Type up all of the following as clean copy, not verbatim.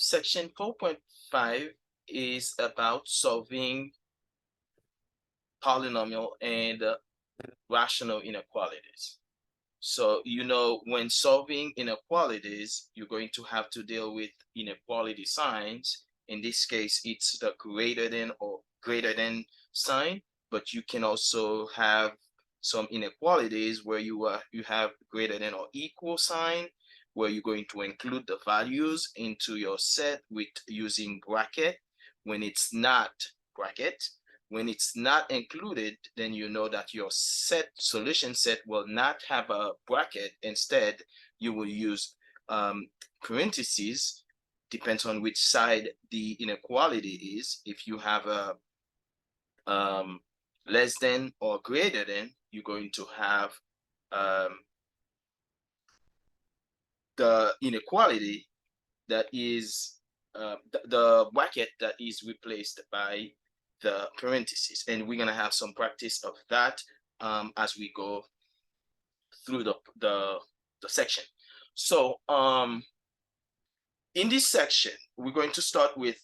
Section 4.5 is about solving polynomial and rational inequalities. So, when solving inequalities, you're going to have to deal with inequality signs. In this case, it's the greater than or greater than sign, but you can also have some inequalities where you have greater than or equal sign, where you're going to include the values into your set with using bracket. When it's not bracket, when it's not included, then you know that your solution set will not have a bracket. Instead, you will use parentheses. Depends on which side the inequality is. If you have a less than or greater than, you're going to have the inequality that is the bracket that is replaced by the parentheses, and we're gonna have some practice of that as we go through the section. So in this section, we're going to start with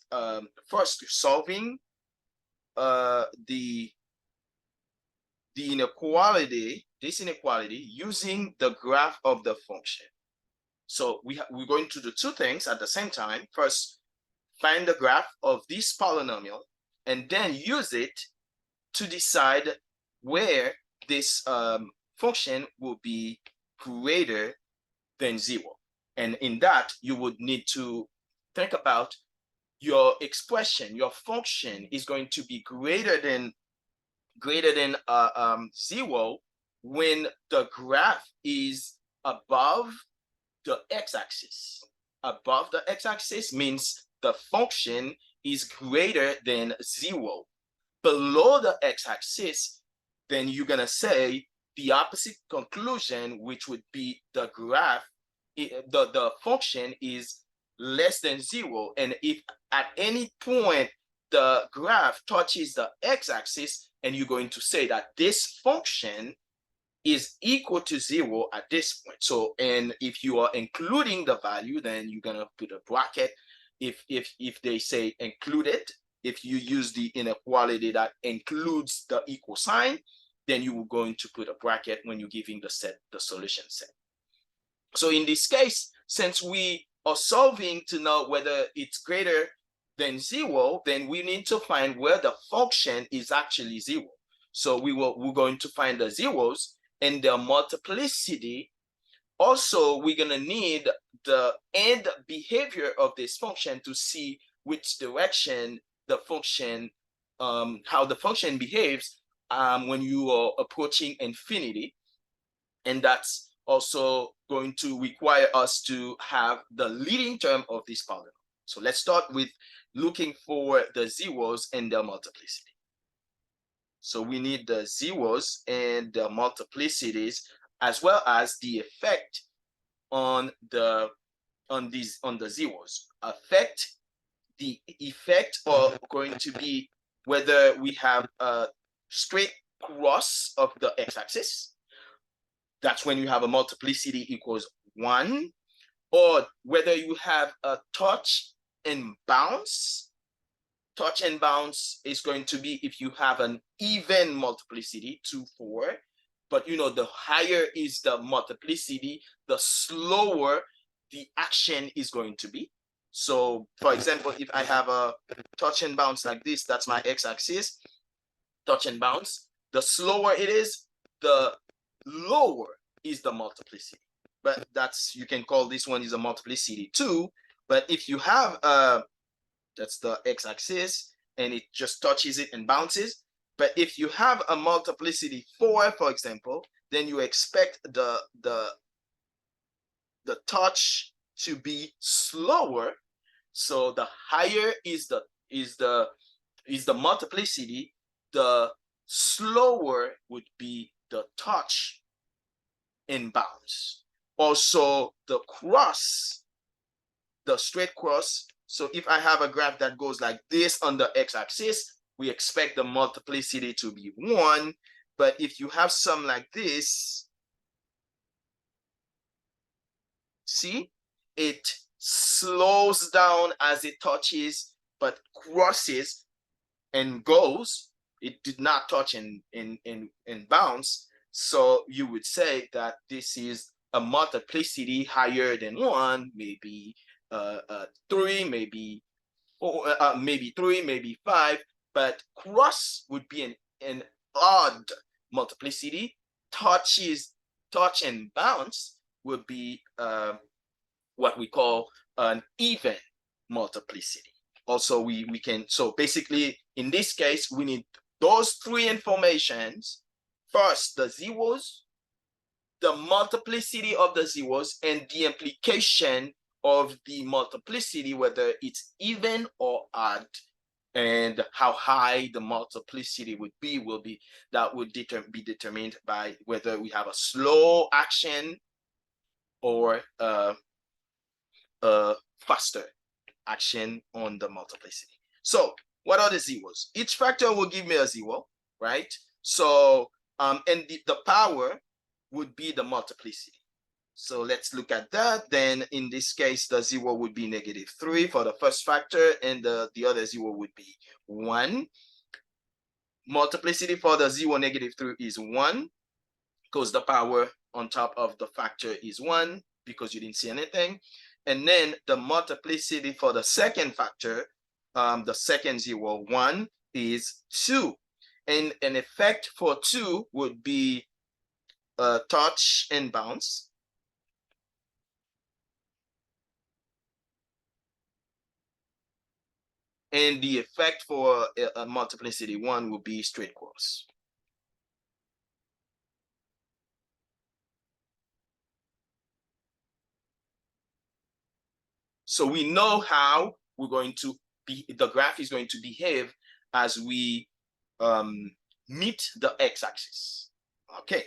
first solving the inequality, this inequality, using the graph of the function. So we're going to do two things at the same time. First, find the graph of this polynomial, and then use it to decide where this function will be greater than 0. And in that, you would need to think about your expression. Your function is going to be greater than 0 when the graph is above the x-axis. Above the x-axis means the function is greater than 0. Below the x-axis, then you're gonna say the opposite conclusion, which would be the graph, the function is less than 0. And if at any point the graph touches the x-axis, and you're going to say that this function is equal to 0 at this point. So, and if you are including the value, then you're gonna put a bracket. If they say included, if you use the inequality that includes the equal sign, then you are going to put a bracket when you're giving the solution set. So in this case, since we are solving to know whether it's greater than 0, then we need to find where the function is actually 0. So we're going to find the zeros and the multiplicity. Also, we're gonna need the end behavior of this function to see which direction the function, how the function behaves when you are approaching infinity. And that's also going to require us to have the leading term of this polynomial. So let's start with looking for the zeros and the multiplicity. So we need the zeros and the multiplicities, as well as the effect on the zeros. The effect are going to be whether we have a straight cross of the x-axis. That's when you have a multiplicity equals 1, or whether you have a touch and bounce. Touch and bounce is going to be if you have an even multiplicity, 2, 4, but the higher is the multiplicity, the slower the action is going to be. So for example, if I have a touch and bounce like this, that's my x-axis, touch and bounce, the slower it is, the lower is the multiplicity. But that's, you can call this one is a multiplicity 2. But if you have that's the x-axis, and it just touches it and bounces. But if you have a multiplicity 4, for example, then you expect the touch to be slower. So the higher is the multiplicity, the slower would be the touch and bounce. Also, the cross, the straight cross. So if I have a graph that goes like this on the x-axis, we expect the multiplicity to be 1. But if you have some like this, see, it slows down as it touches, but crosses and goes. It did not touch and bounce. So you would say that this is a multiplicity higher than 1, maybe 3, maybe 4, maybe 3, maybe 5. But cross would be an odd multiplicity. Touch and bounce would be what we call an even multiplicity. Also, we can, so basically in this case, we need those three informations. First, the zeros, the multiplicity of the zeros, and the implication of the multiplicity, whether it's even or odd, and how high the multiplicity would be that would be determined by whether we have a slow action or faster action on the multiplicity. So what are the zeros? Each factor will give me a zero, right? So and the power would be the multiplicity. So let's look at that. Then in this case, the zero would be -3 for the first factor, and the other zero would be 1. Multiplicity for the 0, -3 is 1, because the power on top of the factor is 1, because you didn't see anything. And then the multiplicity for the second factor, the second 0, 1, is 2. And an effect for 2 would be touch and bounce. And the effect for a multiplicity 1 will be straight cross. So we know how we're going to be, the graph is going to behave as we meet the x-axis. Okay.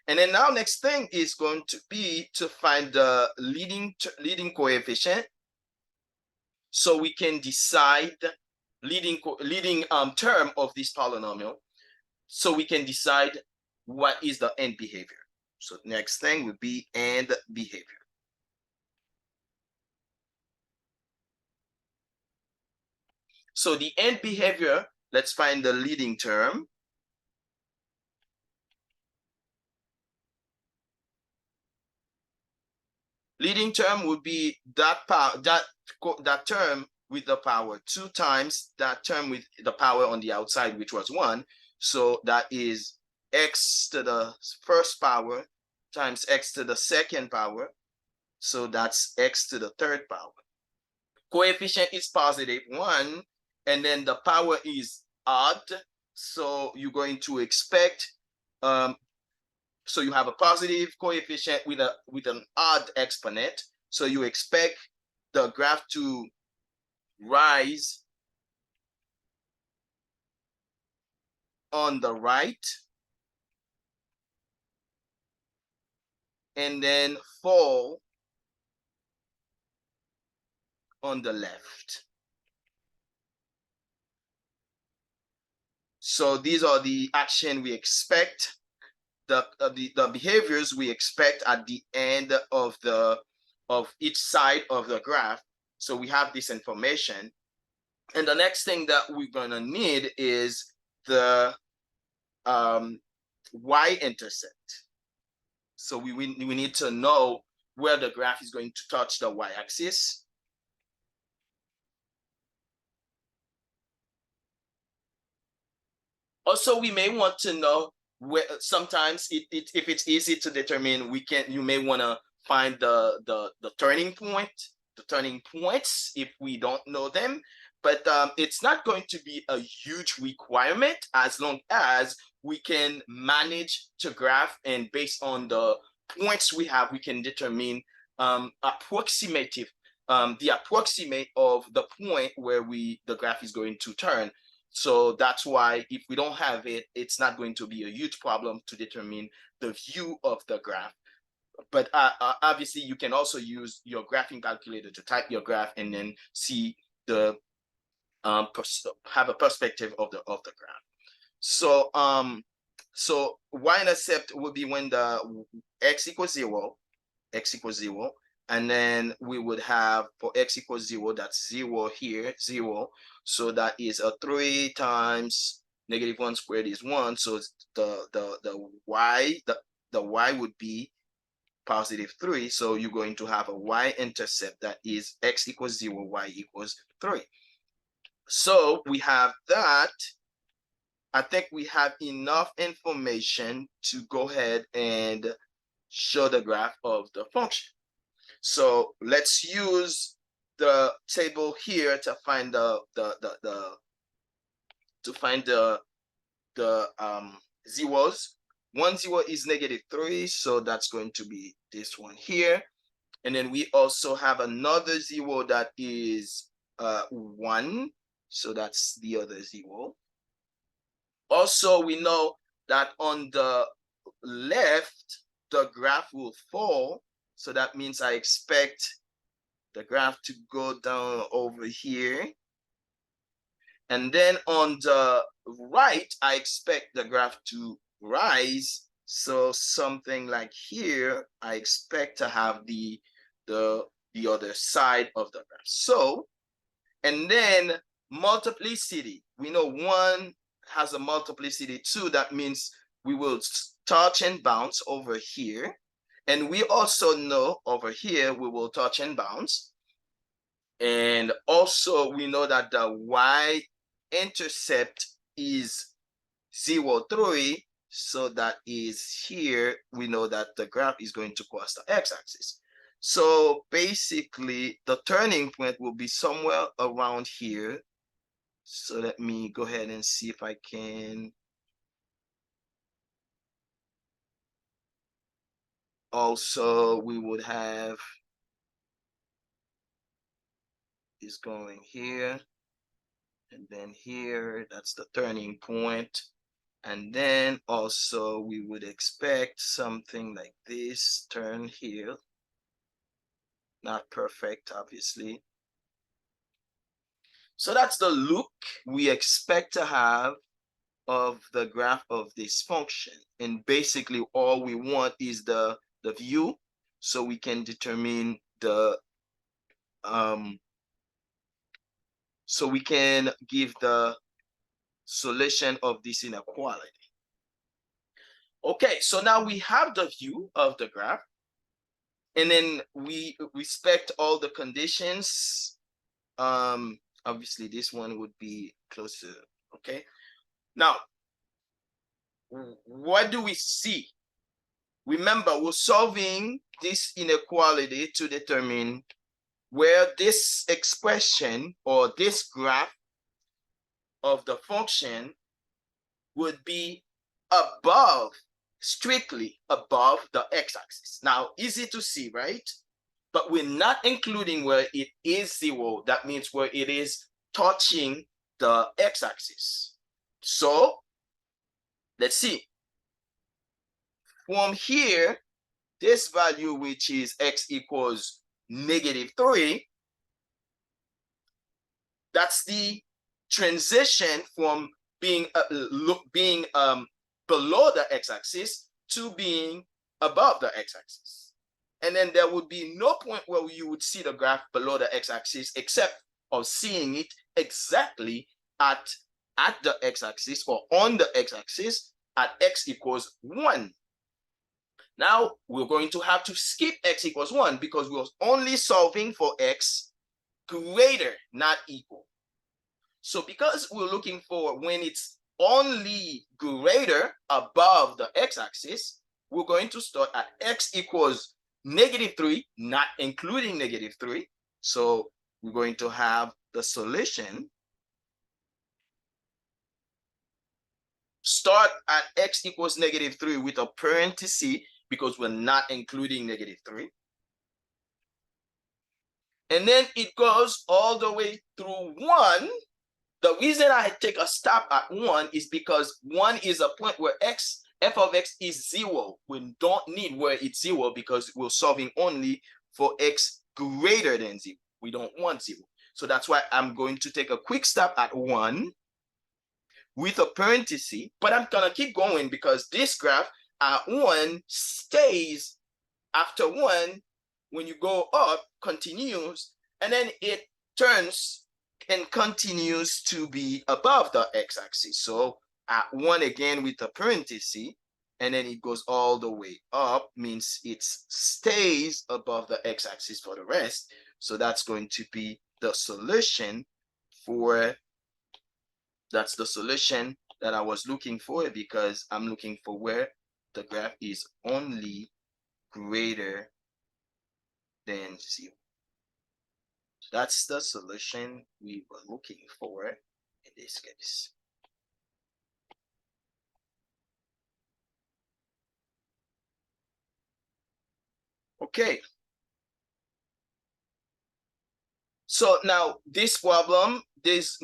And then now next thing is going to be to find the leading coefficient, so we can decide leading term of this polynomial, so we can decide what is the end behavior. So next thing would be end behavior. So the end behavior, let's find the leading term. Leading term would be that term with the power 2 times that term with the power on the outside, which was 1. So that is x to the first power times x to the second power. So that's x to the third power. Coefficient is +1, and then the power is odd. So you're going to expect so you have a positive coefficient with an odd exponent. So you expect the graph to rise on the right and then fall on the left. So these are the action we expect, the behaviors we expect at the end of each side of the graph. So we have this information, and the next thing that we're going to need is the y-intercept. So we need to know where the graph is going to touch the y-axis. Also, we may want to know where, sometimes if it's easy to determine, you may want to find the turning points if we don't know them. But it's not going to be a huge requirement as long as we can manage to graph, and based on the points we have, we can determine the approximate of the point where the graph is going to turn. So that's why if we don't have it, it's not going to be a huge problem to determine the view of the graph. But obviously, you can also use your graphing calculator to type your graph and then see the have a perspective of the graph. So so y-intercept will be when the x equals 0, And then we would have for x equals 0, that's 0 here, 0. So that is a 3 times -1 squared is 1. So the y would be positive 3. So you're going to have a y-intercept that is x equals 0, y equals 3. So we have that. I think we have enough information to go ahead and show the graph of the function. So let's use the table here to find the zeros. 1 0 is -3, so that's going to be this one here. And then we also have another 0 that is 1, so that's the other 0. Also, we know that on the left, the graph will fall. So that means I expect the graph to go down over here. And then on the right, I expect the graph to rise. So something like here, I expect to have the other side of the graph. So, and then multiplicity. We know 1 has a multiplicity 2. That means we will touch and bounce over here. And we also know over here, we will touch and bounce. And also we know that the y-intercept is 0, 3. So that is here, we know that the graph is going to cross the x-axis. So basically, the turning point will be somewhere around here. So let me go ahead and see if I can. Also, we would have is going here. And then here, that's the turning point. And then also we would expect something like this turn here. Not perfect, obviously. So that's the look we expect to have of the graph of this function. And basically all we want is the view, so we can determine the so we can give the solution of this inequality. Okay, so now we have the view of the graph, and then we respect all the conditions. Obviously this one would be closer. Okay, now what do we see? Remember, we're solving this inequality to determine where this expression or this graph of the function would be above, strictly above the x-axis. Now, easy to see, right? But we're not including where it is 0. That means where it is touching the x-axis. So let's see. From here, this value, which is x equals -3, that's the transition from being below the x-axis to being above the x-axis. And then there would be no point where you would see the graph below the x-axis except of seeing it exactly at the x-axis or on the x-axis at x equals 1. Now we're going to have to skip x equals 1 because we're only solving for x greater, not equal. So because we're looking for when it's only greater above the x-axis, we're going to start at x equals -3, not including -3. So we're going to have the solution start at x equals -3 with a parenthesis because we're not including -3. And then it goes all the way through 1. The reason I take a stop at 1 is because 1 is a point where f of x is 0. We don't need where it's 0 because we're solving only for x greater than 0. We don't want 0. So that's why I'm going to take a quick stop at 1 with a parenthesis, but I'm gonna keep going because this graph at 1 stays after 1 when you go up, continues, and then it turns and continues to be above the x-axis. So at 1 again with a parenthesis, and then it goes all the way up, means it stays above the x-axis for the rest. So that's going to be the solution for, that's the solution that I was looking for, because I'm looking for where the graph is only greater than 0. That's the solution we were looking for in this case. Okay. So now this problem, there's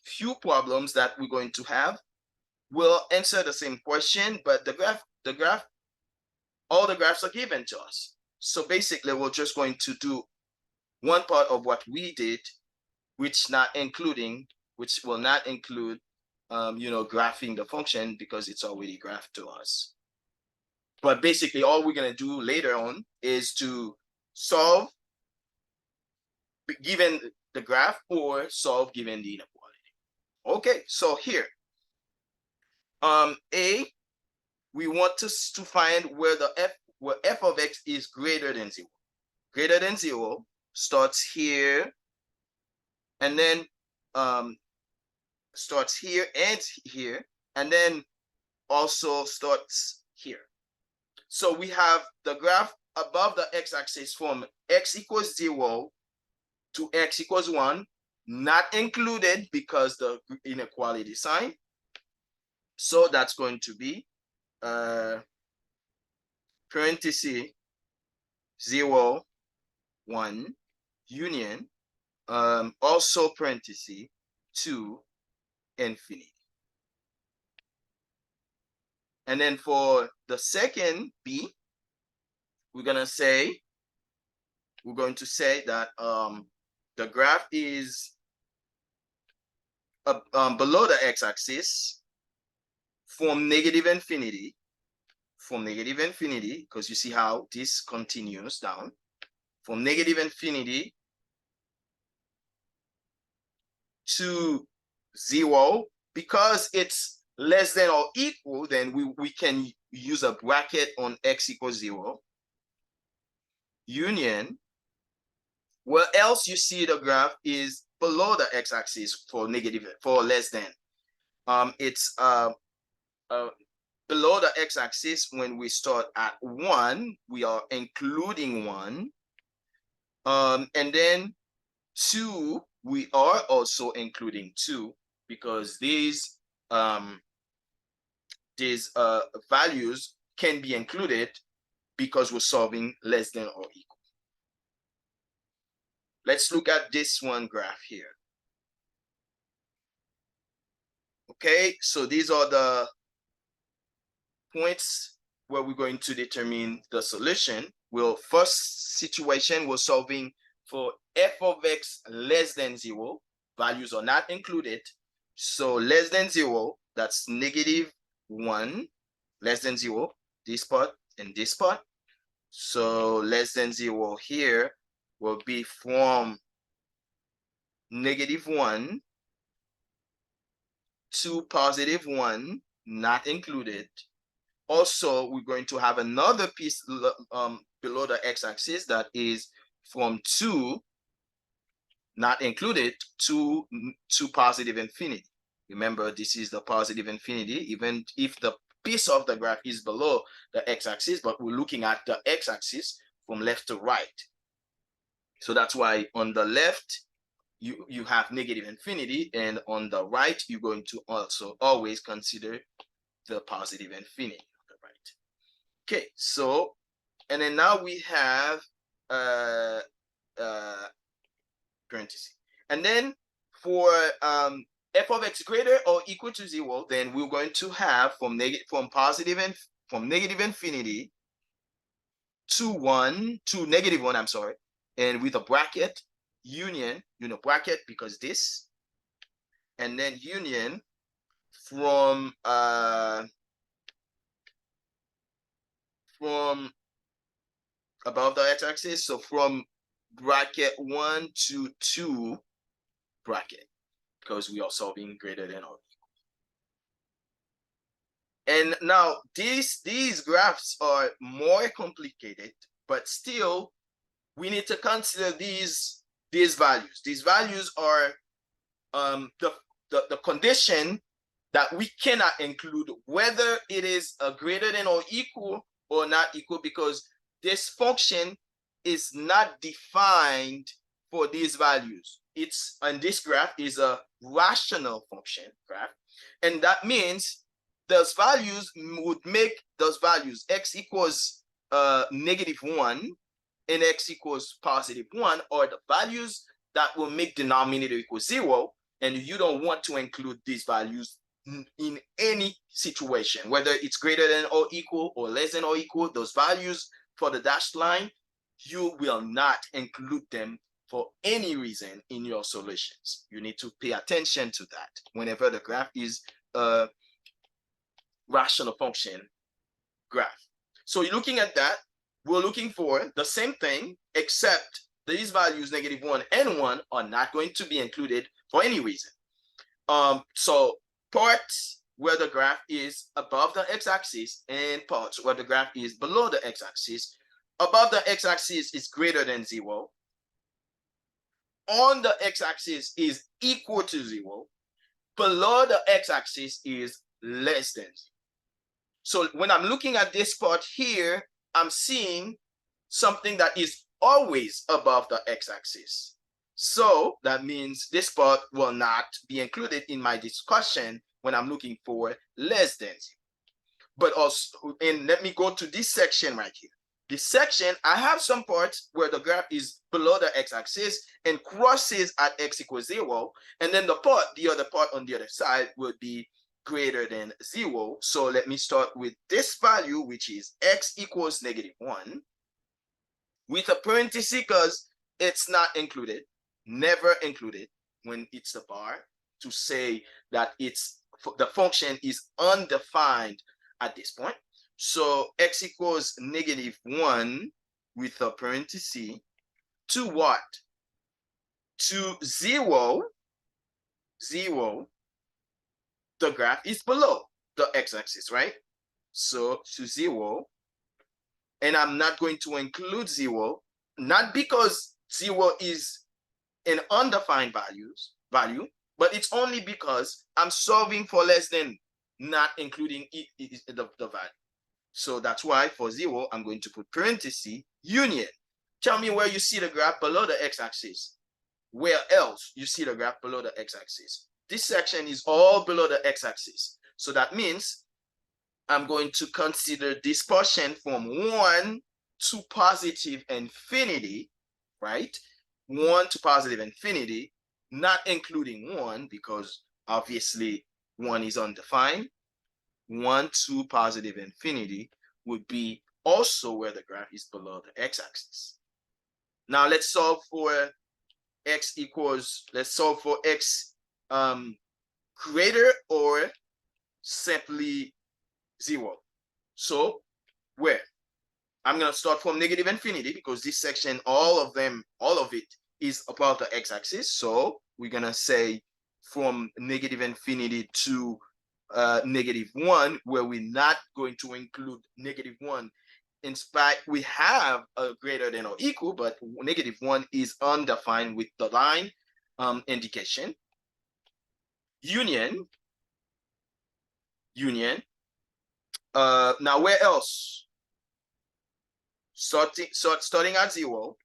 few problems that we're going to have. We'll answer the same question, but the graph, all the graphs are given to us. So basically, we're just going to do one part of what we did, which will not include, graphing the function, because it's already graphed to us. But basically, all we're going to do later on is to solve given the graph, or solve given the inequality. Okay, so here, A, we want to find where f of x is greater than 0. Greater than 0 starts here, and then starts here, ends here, and then also starts here. So we have the graph above the x-axis from x equals 0 to x equals 1, not included because the inequality sign. So that's going to be parenthesis 0, 1, union, also parenthesis 2, infinity. And then for the second B, we're going to say that the graph is below the x-axis from negative infinity, because you see how this continues down, from negative infinity to 0. Because it's less than or equal, then we can use a bracket on x equals 0, union, where else you see the graph is below the x-axis for less than. It's below the x-axis when we start at 1, we are including 1. And then 2, we are also including 2, because these values can be included because we're solving less than or equal. Let's look at this one graph here. Okay, so these are the points where we're going to determine the solution. First situation, we're solving for f of x less than 0. Values are not included. So less than 0, that's negative 1, less than 0, this part and this part. So less than 0 here will be from negative 1 to positive 1, not included. Also, we're going to have another piece below the x-axis that is from 2, not included, to positive infinity. Remember, this is the positive infinity, even if the piece of the graph is below the x-axis, but we're looking at the x-axis from left to right. So that's why on the left, you have negative infinity, and on the right, you're going to also always consider the positive infinity on the right. Okay, so, and then now we have parentheses. And then for f of x greater or equal to 0, then we're going to have from negative infinity to negative 1, I'm sorry, and with a bracket, union, bracket, because this, and then union from above the x-axis. So from bracket 1 to 2 bracket, because we are solving greater than or equal. And now these graphs are more complicated, but still we need to consider these values. These values are the condition that we cannot include, whether it is a greater than or equal or not equal, because this function is not defined for these values. It's, and this graph is a rational function graph, and that means those values would make those values x equals -1 and x equals +1 are the values that will make denominator equal 0, and you don't want to include these values in any situation, whether it's greater than or equal or less than or equal. Those values for the dashed line, you will not include them for any reason in your solutions. You need to pay attention to that whenever the graph is a rational function graph. So you're looking at that, we're looking for the same thing, except these values -1 and 1 are not going to be included for any reason. So parts where the graph is above the x-axis and parts where the graph is below the x-axis. Above the x-axis is greater than 0. On the x-axis is equal to 0. Below the x-axis is less than 0. So when I'm looking at this part here, I'm seeing something that is always above the x-axis. So that means this part will not be included in my discussion when I'm looking for less than 0. But also, and let me go to this section right here. This section, I have some parts where the graph is below the x-axis and crosses at x equals 0. And then the other part on the other side would be greater than 0. So let me start with this value, which is x equals -1, with a parenthesis because it's not included, never included when it's a bar, to say that it's the function is undefined at this point. So x equals -1 with a parenthesis to what? To 0, 0. The graph is below the x-axis, right? So to 0, and I'm not going to include 0, not because 0 is an undefined value, but it's only because I'm solving for less than, not including the value. So that's why for 0, I'm going to put parenthesis union. Tell me where you see the graph below the x-axis. Where else you see the graph below the x-axis? This section is all below the x-axis. So that means I'm going to consider this portion from 1 to positive infinity, right? 1 to positive infinity, not including 1 because obviously 1 is undefined. 1 to positive infinity would be also where the graph is below the x-axis. Now let's solve for x equals, let's solve for x greater or simply 0. So where? I'm going to start from -infinity because this section, all of it is above the x-axis. So we're going to say from -infinity to -1, where we're not going to include -1. In spite, we have a greater than or equal, but -1 is undefined with the line indication. Union. Now where else? Starting at 0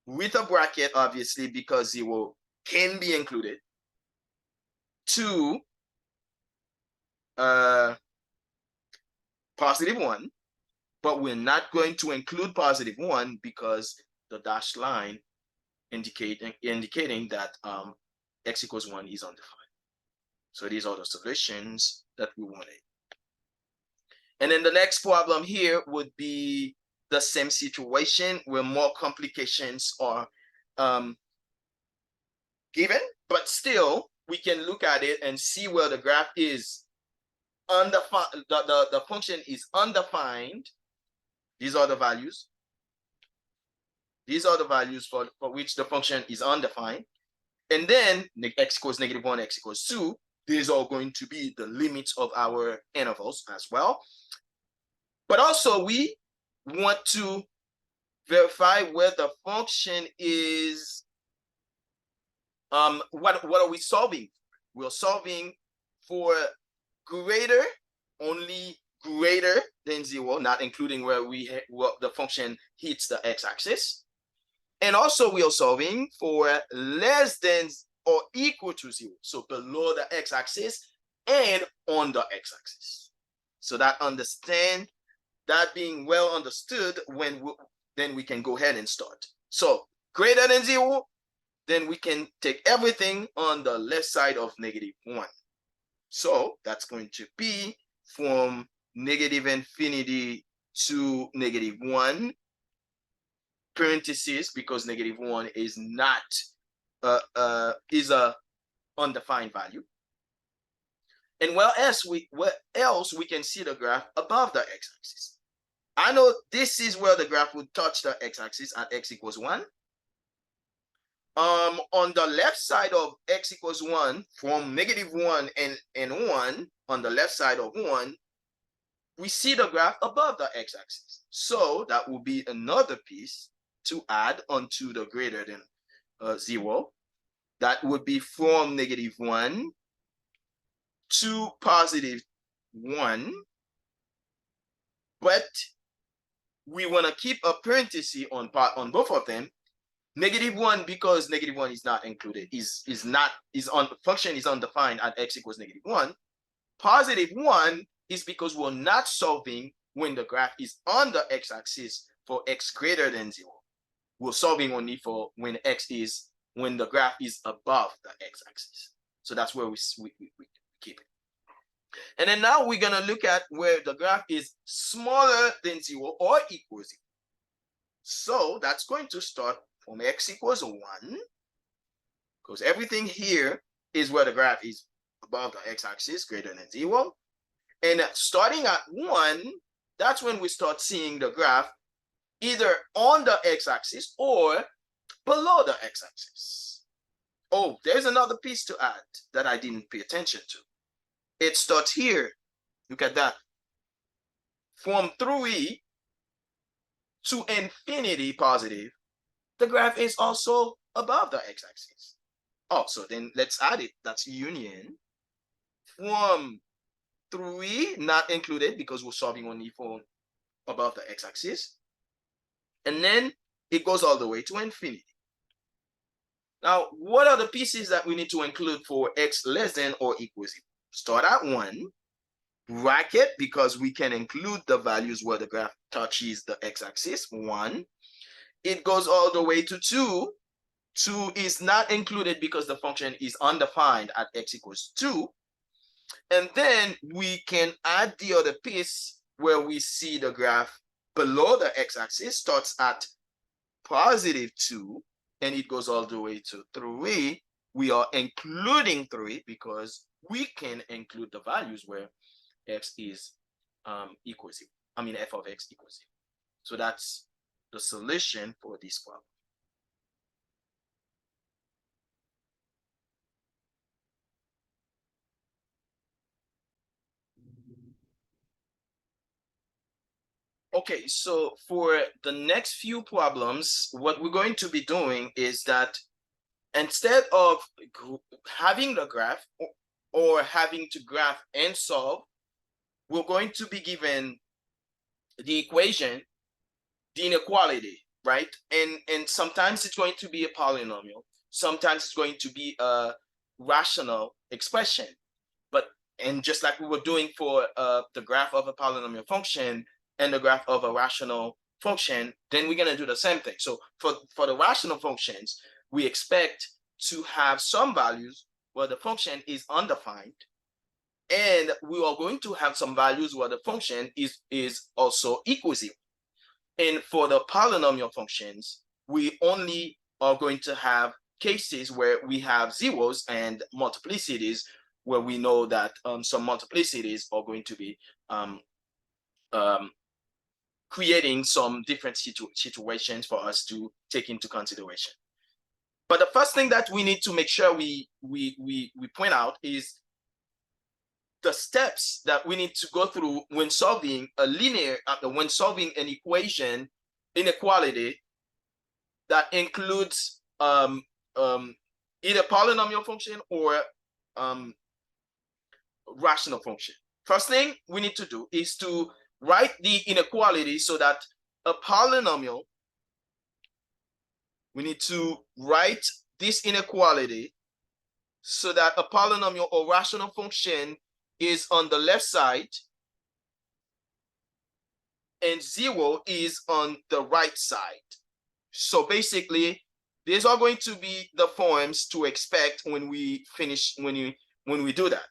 with a bracket, obviously, because 0 can be included, to +1, but we're not going to include +1 because the dashed line indicating that x equals 1 is undefined. So these are the solutions that we wanted. And then the next problem here would be the same situation where more complications are given, but still we can look at it and see where the graph is undefined. The function is undefined. These are the values. These are the values for which the function is undefined. And then x equals -1, x equals 2. These are going to be the limits of our intervals as well. But also we want to verify where the function is. What are we solving? We're solving for greater, only greater than 0, not including where the function hits the x-axis. And also we are solving for less than or equal to 0, so below the x-axis and on the x-axis. So that being well understood, then we can go ahead and start. So greater than 0, then we can take everything on the left side of -1. So that's going to be from -infinity to -1, parentheses, because -1 is not is a undefined value. And where else we can see the graph above the x-axis. I know this is where the graph would touch the x-axis at x equals 1. On the left side of x equals 1, from -1 and 1, on the left side of 1, we see the graph above the x-axis. So that will be another piece to add onto the greater than 0. That would be from -1 to +1. But we want to keep a parenthesis on both of them. -1, because -1 is not included, function is undefined at x equals -1. +1 is because we're not solving when the graph is on the x-axis for x greater than 0. We're solving only for when the graph is above the x-axis. So that's where we keep it. And then now we're gonna look at where the graph is smaller than 0 or equals 0. So that's going to start from x equals 1, because everything here is where the graph is above the x-axis, greater than 0. And starting at 1, that's when we start seeing the graph either on the x-axis or below the x-axis. Oh, there's another piece to add that I didn't pay attention to. It starts here. Look at that. From 3 to infinity positive, the graph is also above the x-axis. Oh, so then let's add it. That's union. From 3, not included because we're solving only for above the x-axis. And then it goes all the way to infinity. Now, what are the pieces that we need to include for x less than or equals 0? Start at 1, bracket, because we can include the values where the graph touches the x-axis, 1. It goes all the way to 2. 2 is not included because the function is undefined at x equals 2. And then we can add the other piece where we see the graph below the x-axis, starts at +2, and it goes all the way to 3. We are including 3 because we can include the values where x is equals 0. I mean, f of x equals 0. So that's the solution for this problem. Okay, so for the next few problems, what we're going to be doing is that instead of having the graph or having to graph and solve, we're going to be given the equation, the inequality, right? And sometimes it's going to be a polynomial. Sometimes it's going to be a rational expression. And just like we were doing for the graph of a polynomial function and the graph of a rational function, then we're going to do the same thing. So for the rational functions, we expect to have some values where the function is undefined, and we are going to have some values where the function is also equal 0. And for the polynomial functions, we only are going to have cases where we have zeros and multiplicities, where we know that some multiplicities are going to be creating some different situations for us to take into consideration. But the first thing that we need to make sure we point out is the steps that we need to go through when solving a when solving an inequality that includes either polynomial function or rational function. First thing we need to do is to write the inequality so that a polynomial, we need to write this inequality so that a polynomial or rational function is on the left side and 0 is on the right side. So basically, these are going to be the forms to expect when we finish, when we do that.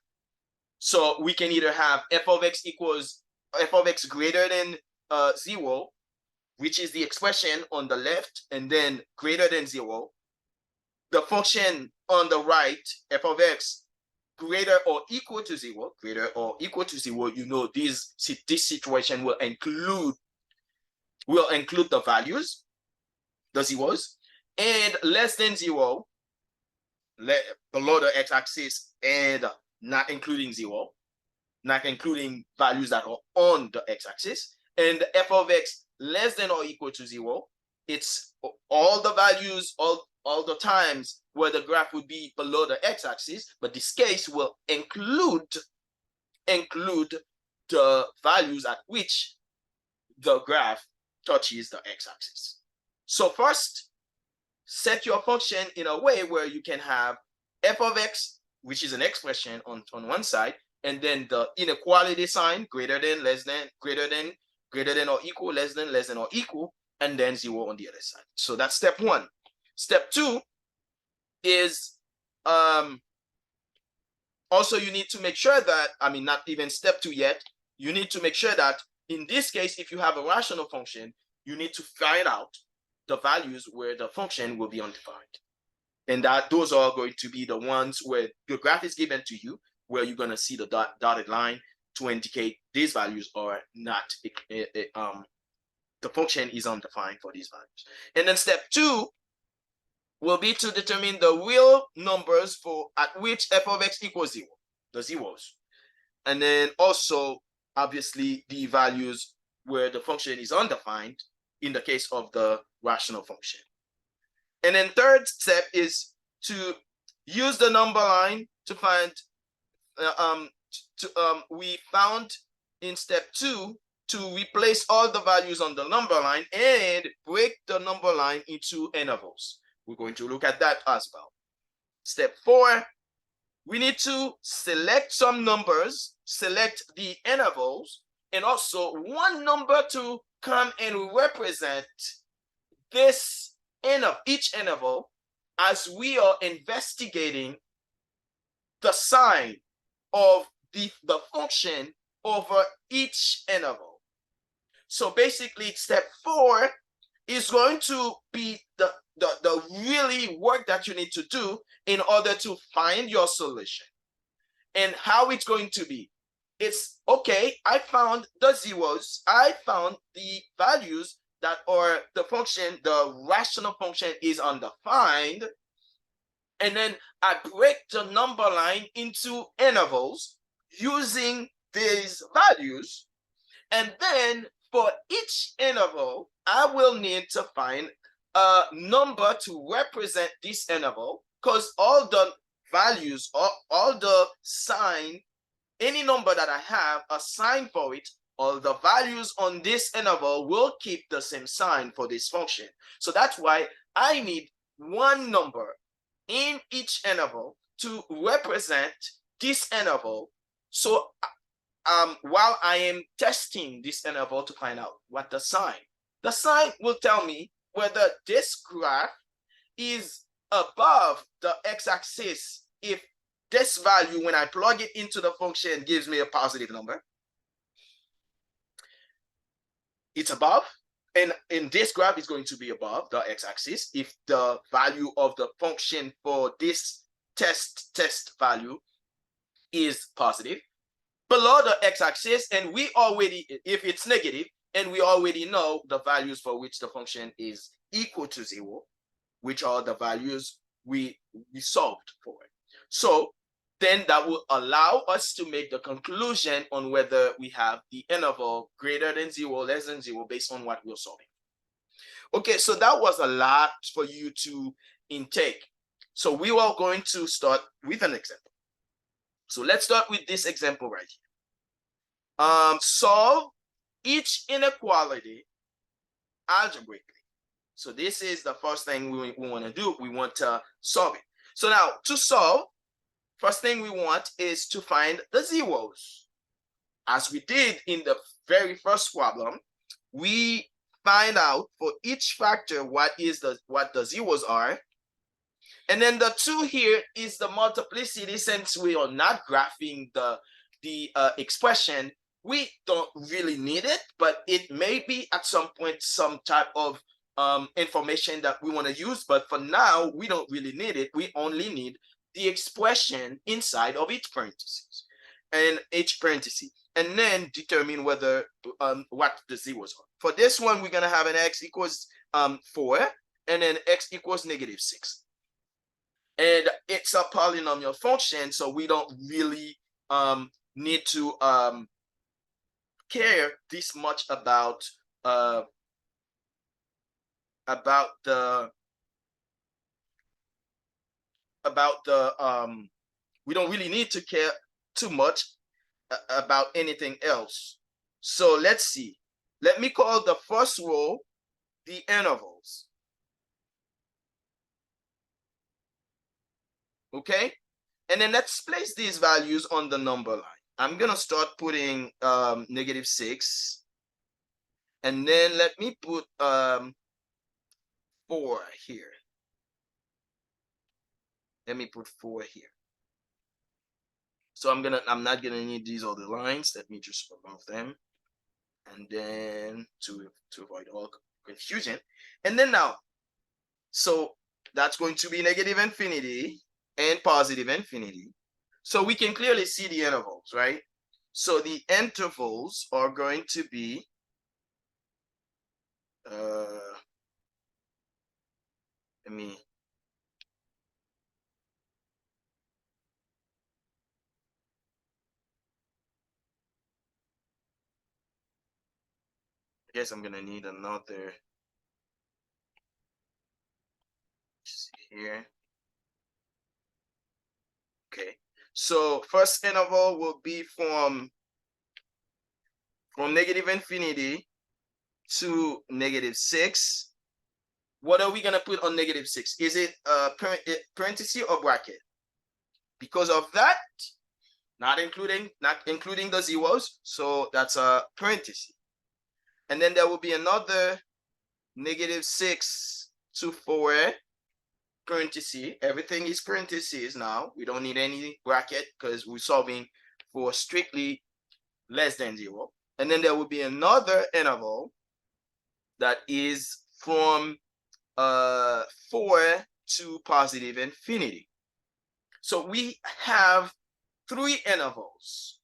So we can either have f of x equals f of x greater than 0, which is the expression on the left, and then greater than 0. The function on the right, f of x greater or equal to 0, greater or equal to 0, you know this situation will include the values, the zeros, and less than 0, below the x-axis and not including 0, not including values that are on the x-axis, and f of x less than or equal to 0, it's all the values, all the times where the graph would be below the x-axis, but this case will include the values at which the graph touches the x-axis. So first, set your function in a way where you can have f of x, which is an expression on one side, and then the inequality sign, greater than, less than, greater than or equal, less than or equal, and then 0 on the other side. So that's step 1. Step 2 is also you need to make sure that, not even step 2 yet, you need to make sure that in this case, if you have a rational function, you need to find out the values where the function will be undefined. And that those are going to be the ones where your graph is given to you, where you're going to see the dotted line to indicate these values are not, the function is undefined for these values. And then step 2 will be to determine the real numbers at which f of x equals 0, the zeros. And then also, obviously, the values where the function is undefined in the case of the rational function. And then third step is to use the number line to find, we found in step 2 to replace all the values on the number line and break the number line into intervals. We're going to look at that as well. Step 4, we need to select some numbers, select the intervals, and also one number to come and represent this each interval as we are investigating the sign of the function over each interval. So basically, step 4 is going to be the really work that you need to do in order to find your solution. And how it's going to be, it's okay, I found the zeros, I found the values that are the function, the rational function is undefined, and then I break the number line into intervals using these values, and then for each interval, I will need to find a number to represent this interval, because all the values, all the sign, any number that I have a sign for it, all the values on this interval will keep the same sign for this function. So that's why I need one number in each interval to represent this interval. So while I am testing this interval to find out what the sign will tell me whether this graph is above the x-axis if this value, when I plug it into the function, gives me a positive number. It's above, and in this graph is going to be above the x-axis if the value of the function for this test value is positive. Below the x-axis, and we already, if it's negative, And we already know the values for which the function is equal to 0, which are the values we solved for. So then that will allow us to make the conclusion on whether we have the interval greater than 0, less than 0, based on what we're solving. Okay, so that was a lot for you to intake. So we are going to start with an example. So let's start with this example right here. Solve each inequality algebraically. So this is the first thing we want to do. We want to solve it. So now to solve, first thing we want is to find the zeros. As we did in the very first problem, we find out for each factor what the zeros are. And then the 2 here is the multiplicity. Since we are not graphing the expression, we don't really need it, but it may be at some point some type of information that we want to use. But for now, we don't really need it. We only need the expression inside of each parenthesis and each parenthesis, and then determine whether what the zeros are. For this one, we're going to have an x equals 4 and then x equals -6. And it's a polynomial function, so we don't really need to care this much about the we don't really need to care too much about anything else. So let's see. Let me call the first row the intervals. Okay, and then let's place these values on the number line. I'm gonna start putting -6, and then let me put 4 here. Let me put 4 here. So I'm not gonna need these other lines. Let me just remove them, and then to avoid all confusion. And then now, so that's going to be -infinity and +infinity. So we can clearly see the intervals, right? So the intervals are going to be I guess I'm gonna need another here. Okay, so first interval will be from -infinity to -6. What are we gonna put on -6? Is it parenthesis or bracket? Because of that, not including the zeros, so that's a parenthesis. And then there will be another -6 to 4 parenthesis. Everything is parentheses now. We don't need any bracket because we're solving for strictly less than 0. And then there will be another interval that is from 4 to +infinity. So we have 3 intervals.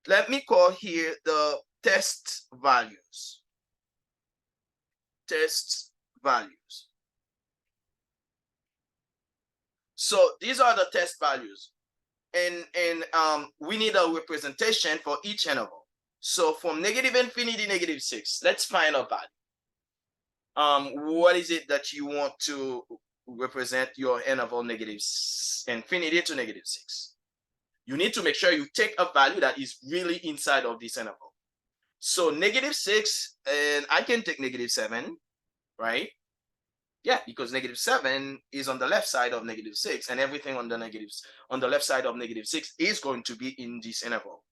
Let me call here the test values. Test values. So these are the test values, and we need a representation for each interval. So from -infinity, -6, let's find a value. What is it that you want to represent your interval -infinity to -6? You need to make sure you take a value that is really inside of this interval. So -6, and I can take -7, right? Yeah, because -7 is on the left side of -6, and everything on the left side of -6 is going to be in this interval.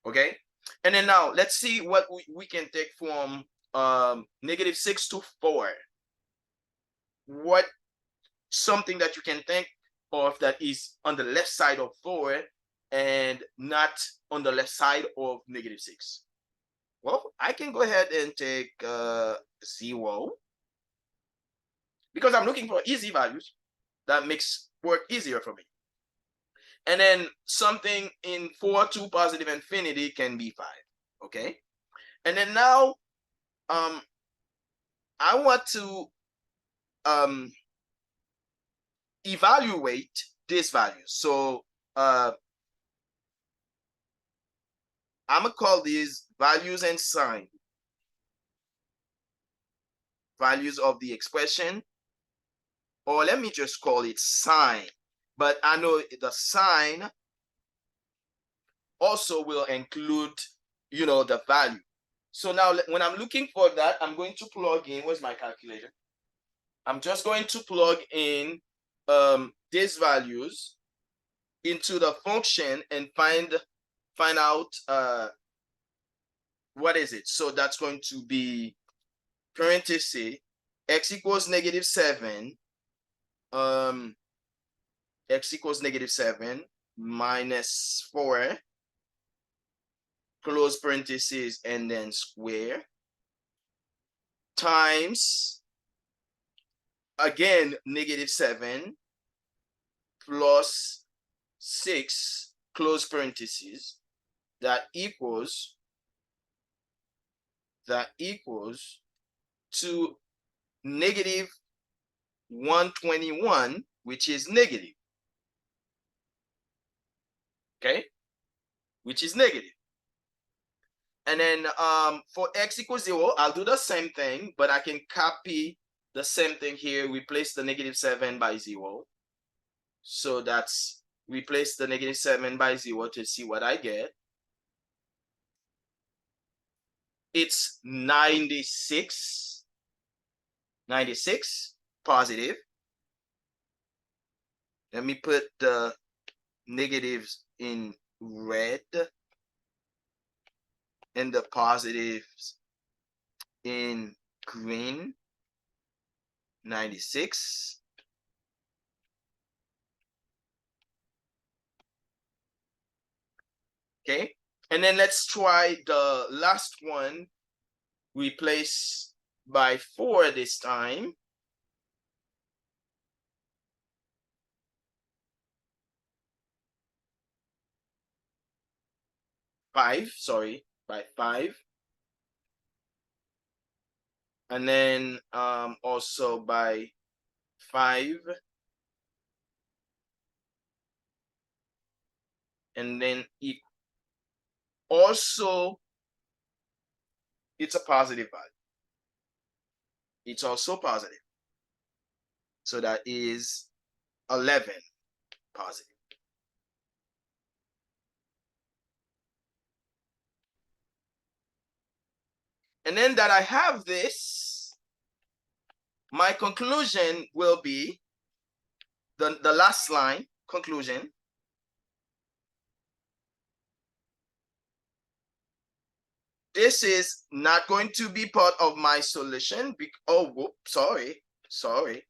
Okay, and then now let's see what we can take from -6 to 4. What something that you can think of that is on the left side of 4 and not on the left side of -6? Well, I can go ahead and take 0, because I'm looking for easy values that makes work easier for me. And then something in 4 to +infinity can be 5. Okay, and then now I want to evaluate this value. So I'm gonna call these values and sign. Values of the expression, or let me just call it sign. But I know the sign also will include, the value. So now when I'm looking for that, I'm going to plug in, where's my calculator? I'm just going to plug in these values into the function and find out what is it. So that's going to be parenthesis x equals -7, x equals -7 minus 4, close parenthesis, and then square, times, again, -7 plus 6, close parenthesis, that equals to -121, which is negative. Okay, which is negative. And then for x equals 0, I'll do the same thing, but I can copy the same thing here, replace the -7 by 0. So that's replace the -7 by 0 to see what I get. It's 96 positive. Let me put the negatives in red and the positives in green. 96. Okay, and then let's try the last one. Replace by 4 this time. By 5. And then also by 5. And then also, it's a positive value. It's also positive. So that is 11 positive. And then that I have this, my conclusion will be the last line, conclusion. This is not going to be part of my solution. Oh, whoops, sorry.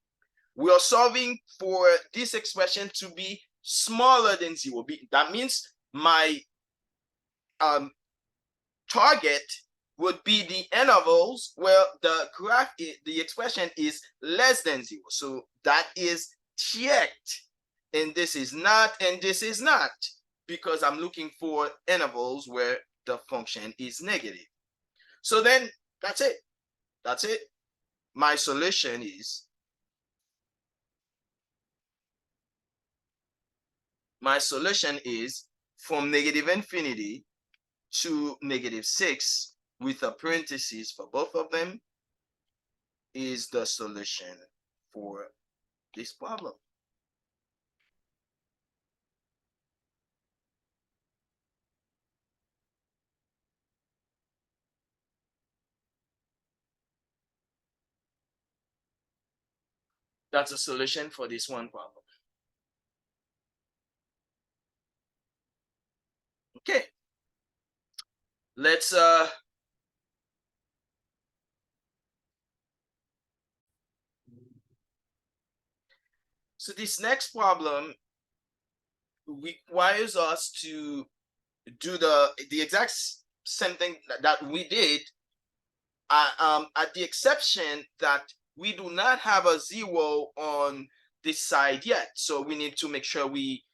We are solving for this expression to be smaller than 0. That means my target would be the intervals where the graph, the expression is less than 0. So that is checked. And this is not, and this is not, because I'm looking for intervals where the function is negative. So then that's it. That's it. My solution is from -infinity to -6 with a parenthesis for both of them is the solution for this problem. That's a solution for this one problem. Okay. Let's so this next problem requires us to do the exact same thing that we did, at the exception that we do not have a 0 on this side yet. So we need to make sure we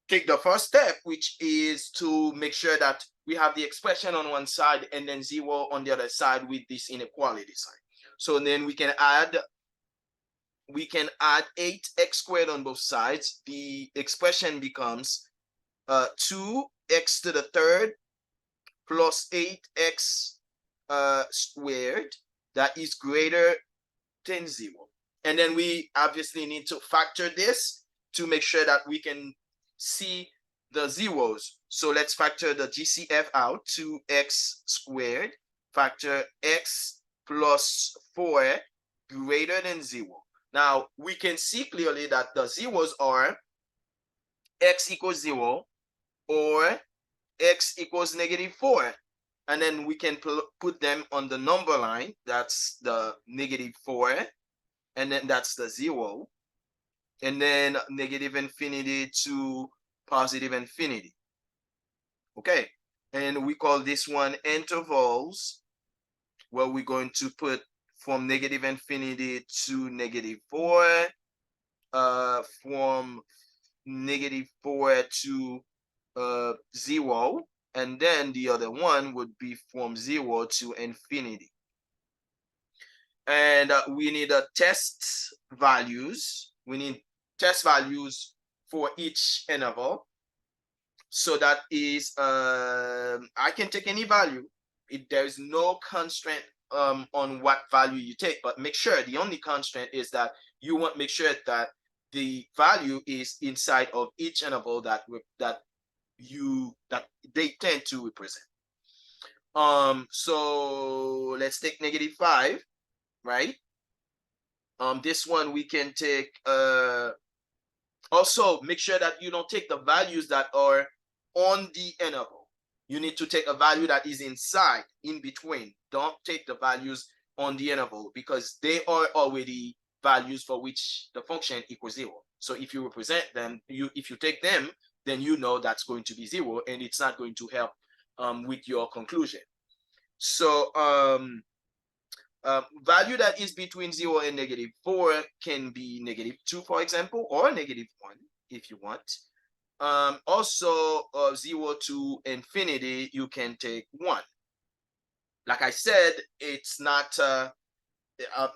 take the first step, which is to make sure that we have the expression on one side and then 0 on the other side with this inequality sign. So then we can add 8x squared on both sides. The expression becomes 2x to the third plus 8x squared that is greater than 0. And then we obviously need to factor this to make sure that we can see the zeros. So let's factor the GCF out. 2x squared, factor x plus 4 greater than 0. Now we can see clearly that the zeros are x equals 0 or x equals -4. And then we can put them on the number line. That's the -4. And then that's the 0. And then negative infinity to positive infinity. Okay. And we call this one intervals, where we're going to put from negative infinity to -4, from -4 to 0, and then the other one would be from 0 to infinity. And we need test values. We need test values for each interval. So that is, I can take any value. There's no constraint on what value you take, but make sure the only constraint is that you want to make sure that the value is inside of each interval that they tend to represent. So let's take -5, right? This one we can take. Also make sure that you don't take the values that are on the interval. You need to take a value that is inside, in between. Don't take the values on the interval, because they are already values for which the function equals 0. So if you represent them, if you take them, then you know that's going to be 0, and it's not going to help with your conclusion. So value that is between 0 and -4 can be -2, for example, or -1 if you want. Also, 0 to infinity, you can take 1. Like I said, it's not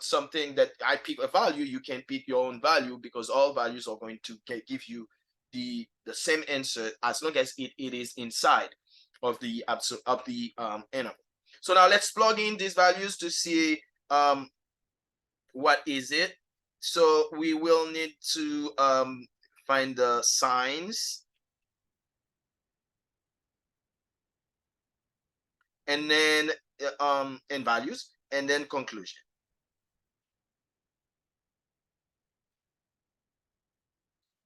something that I pick a value. You can pick your own value, because all values are going to give you the same answer as long as it is inside of the interval. So now let's plug in these values to see what is it. So we will need to find the signs, and then and values, and then conclusion.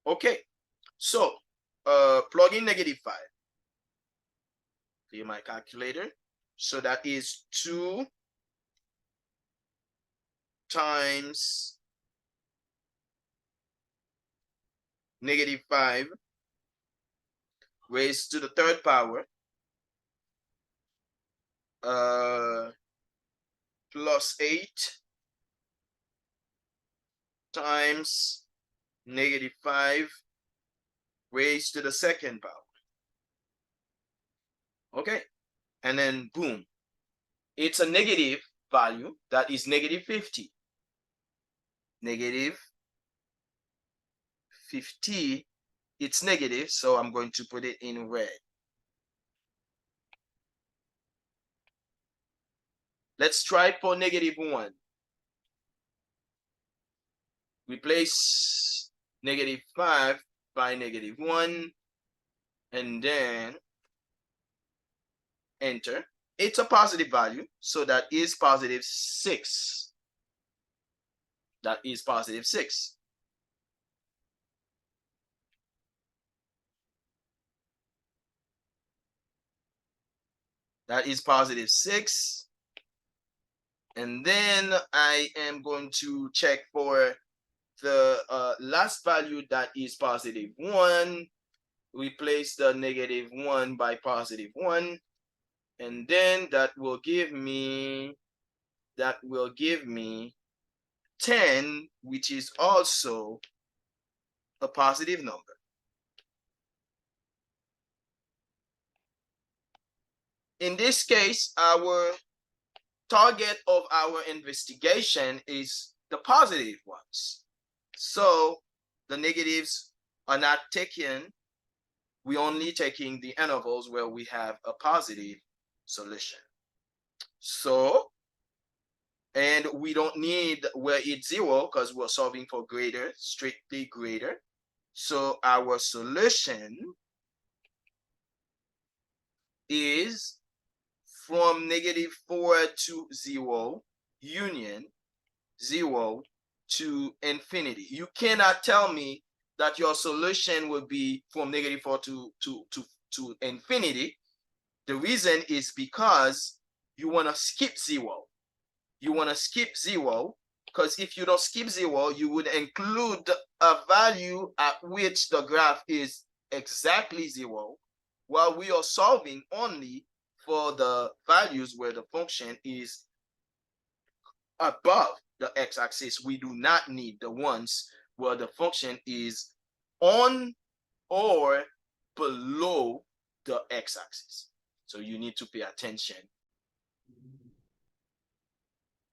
Okay, so plug in -5. Clear my calculator. So that is 2 times -5 raised to the third power plus 8 times -5 raised to the second power. Okay, and then boom, it's a negative value that is -50. -50, it's negative, so I'm going to put it in red. Let's try for -1. Replace -5 by -1, and then enter. It's a positive value, so that is +6. That is +6. That is +6. And then I am going to check for the last value that is +1. Replace the -1 by +1. And then that will give me 10, which is also a positive number. In this case, our target of our investigation is the positive ones. So the negatives are not taken. We're only taking the intervals where we have a positive solution. So, and we don't need where it's 0 because we're solving for greater, strictly greater. So our solution is from -4 to 0 union 0 to infinity. You cannot tell me that your solution will be from -4 to infinity. The reason is because you want to skip 0. You want to skip 0 because if you don't skip 0, you would include a value at which the graph is exactly 0, while we are solving only for the values where the function is above the x-axis. We do not need the ones where the function is on or below the x-axis. So you need to pay attention.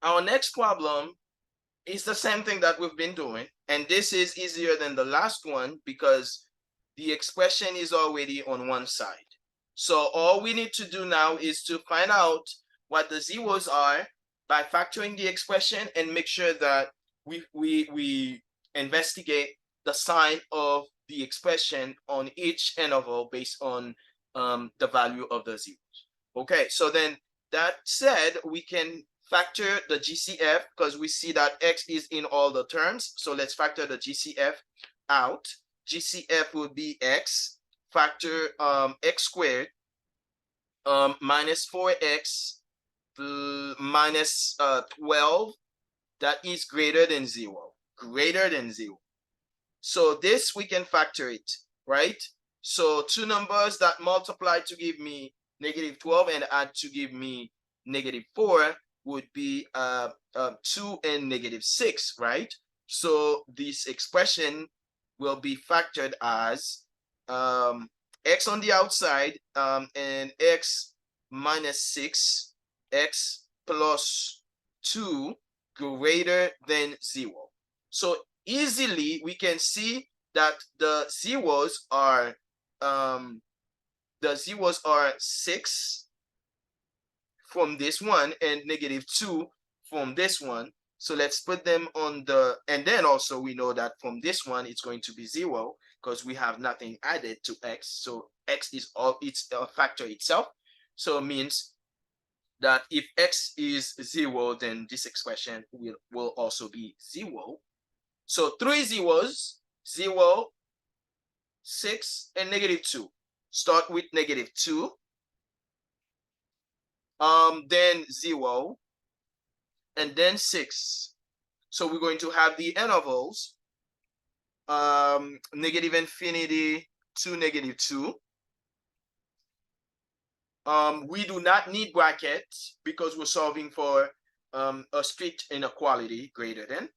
Our next problem is the same thing that we've been doing, and this is easier than the last one because the expression is already on one side. So all we need to do now is to find out what the zeros are by factoring the expression and make sure that we investigate the sign of the expression on each interval based on the value of the zeros. Okay, so then that said, we can factor the GCF because we see that x is in all the terms. So let's factor the GCF out. GCF would be x, factor x squared minus 4x minus 12, that is greater than 0. Greater than 0. So this we can factor it, right? So two numbers that multiply to give me -12 and add to give me -4 would be 2 and -6, right? So this expression will be factored as x on the outside and x minus 6, x plus 2 greater than 0. So easily we can see that the zeros are 6 from this one and -2 from this one. So let's put them on the, and then also we know that from this one it's going to be 0 because we have nothing added to x. So x is all, it's a factor itself. So it means that if x is 0, then this expression will also be 0. So 3 zeros, 0, 6, and -2. Start with -2. Then 0, and then 6. So we're going to have the intervals -infinity to -2. We do not need brackets because we're solving for a strict inequality greater than.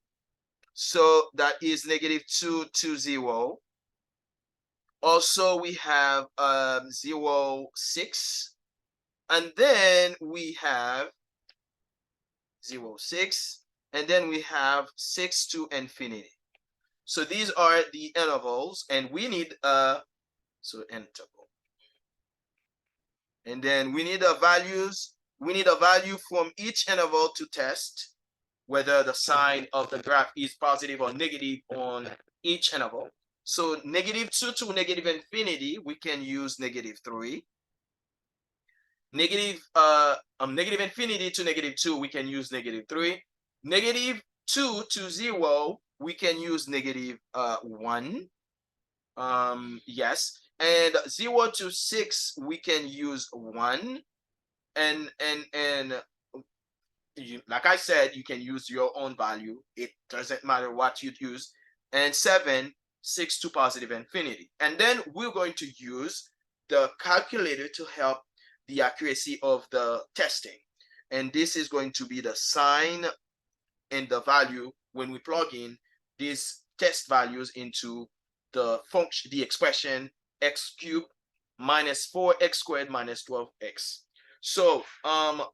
So that is -2 to 0. Also, we have 0, 6. And then we have 0, 6. And then we have 6 to infinity. So these are the intervals, and we need a interval. And then we need we need a value from each interval to test whether the sign of the graph is positive or negative on each interval. So -2 to -infinity, we can use -3. -infinity to -2, we can use -3. -2 to 0, we can use -1. Yes, and 0 to 6, we can use 1. And like I said, you can use your own value. It doesn't matter what you use. And 7, 6 to +infinity. And then we're going to use the calculator to help the accuracy of the testing. And this is going to be the sign and the value when we plug in these test values into the function, the expression x cubed minus 4x squared minus 12x. So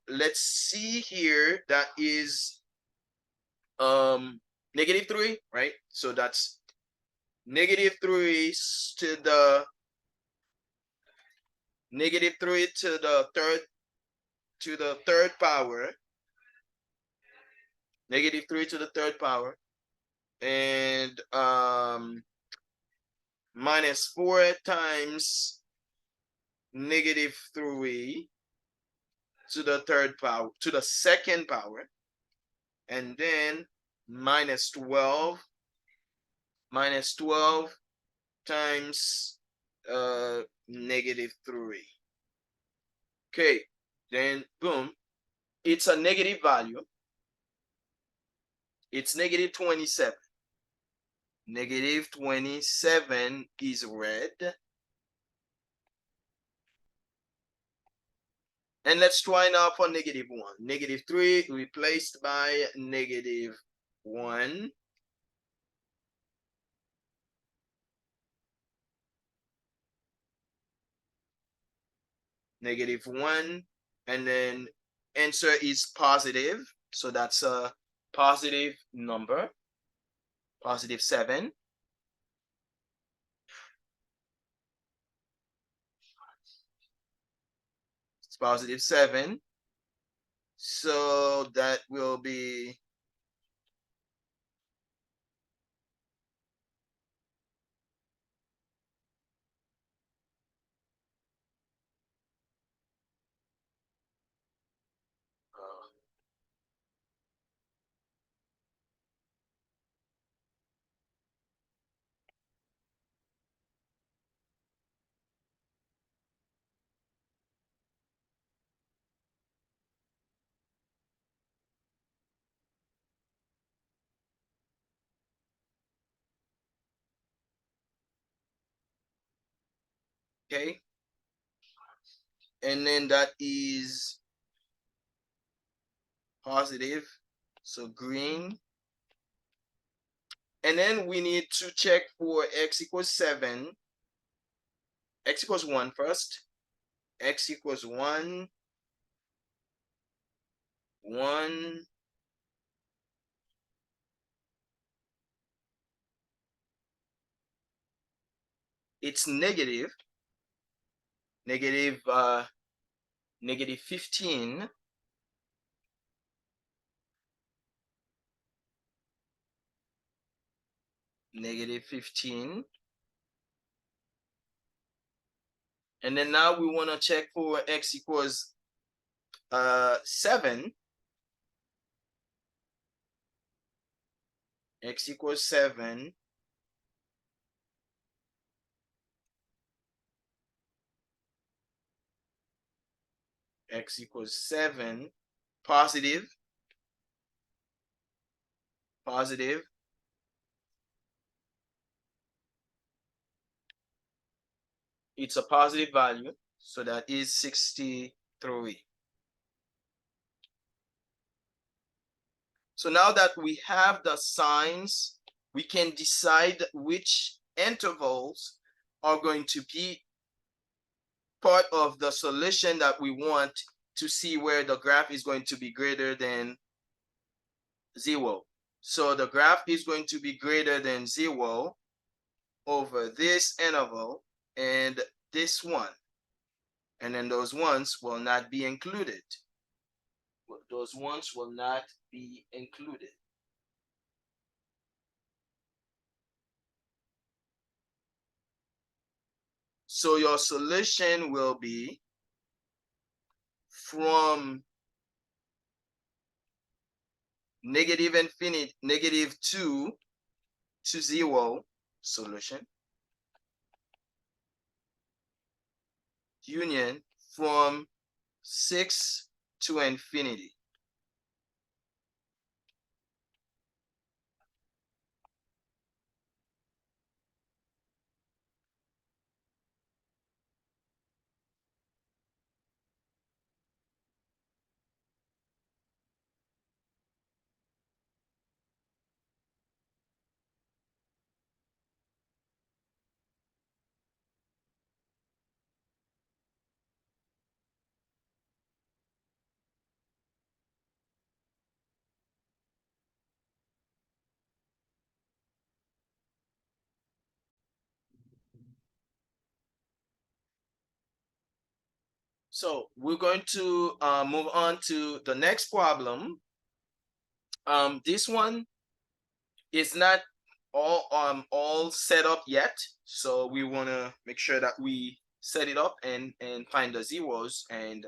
let's see here. That is -3, right? So that's -3 to the -3 to the third power, -3 to the third power, and -4 times -3 to the third power, to the second power, and then -12 times -3. Okay, then boom, it's a negative value. It's -27. -27 is red. And let's try now for -1. -3 replaced by -1. -1. And then answer is positive. So that's a positive number, +7. It's +7. So that will be okay. And then that is positive. So green. And then we need to check for x equals 7. X equals 1 first. X equals 1, 1. It's negative, -15. -15. And then now we want to check for x equals 7. X equals 7. X equals 7. Positive. Positive. It's a positive value. So that is 63. So now that we have the signs, we can decide which intervals are going to be part of the solution that we want to see where the graph is going to be greater than 0. So the graph is going to be greater than 0 over this interval and this one. And then those ones will not be included. Those ones will not be included. So your solution will be from -2 to 0 solution, union from 6 to infinity. So we're going to move on to the next problem. This one is not all set up yet, so we want to make sure that we set it up and find the zeros and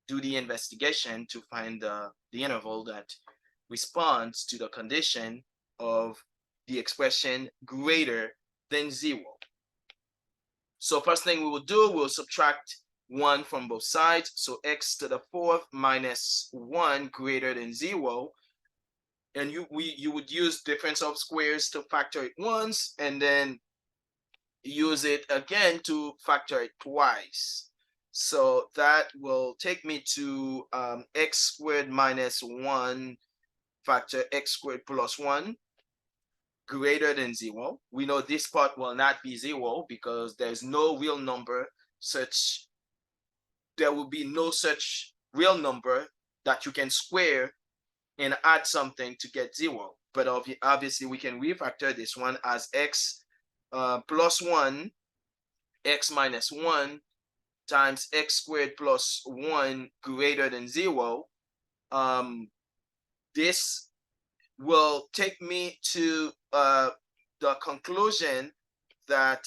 do the investigation to find the interval that responds to the condition of the expression greater than 0. So first thing we will do, we'll subtract 1 from both sides. So x to the 4th minus 1 greater than 0. And you would use difference of squares to factor it once, and then use it again to factor it twice. So that will take me to x squared minus 1 factor x squared plus 1 greater than 0. We know this part will not be 0 because there's no real number such, there will be no such real number that you can square and add something to get 0. But obviously we can refactor this one as x plus 1, x minus 1 times x squared plus 1 greater than 0. This will take me to the conclusion that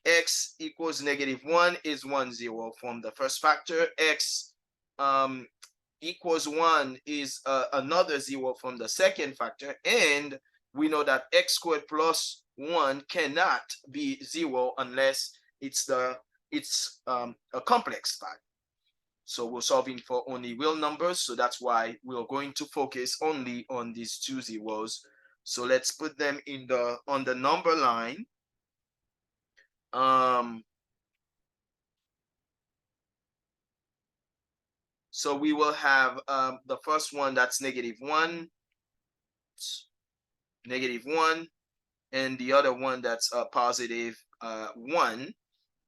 x equals -1 is 1, 0 from the first factor. X equals 1 is another 0 from the second factor. And we know that x squared plus 1 cannot be 0 unless it's a complex part. So we're solving for only real numbers. So that's why we're going to focus only on these two zeros. So let's put them on the number line. So we will have the first one that's -1, -1, and the other one that's positive 1.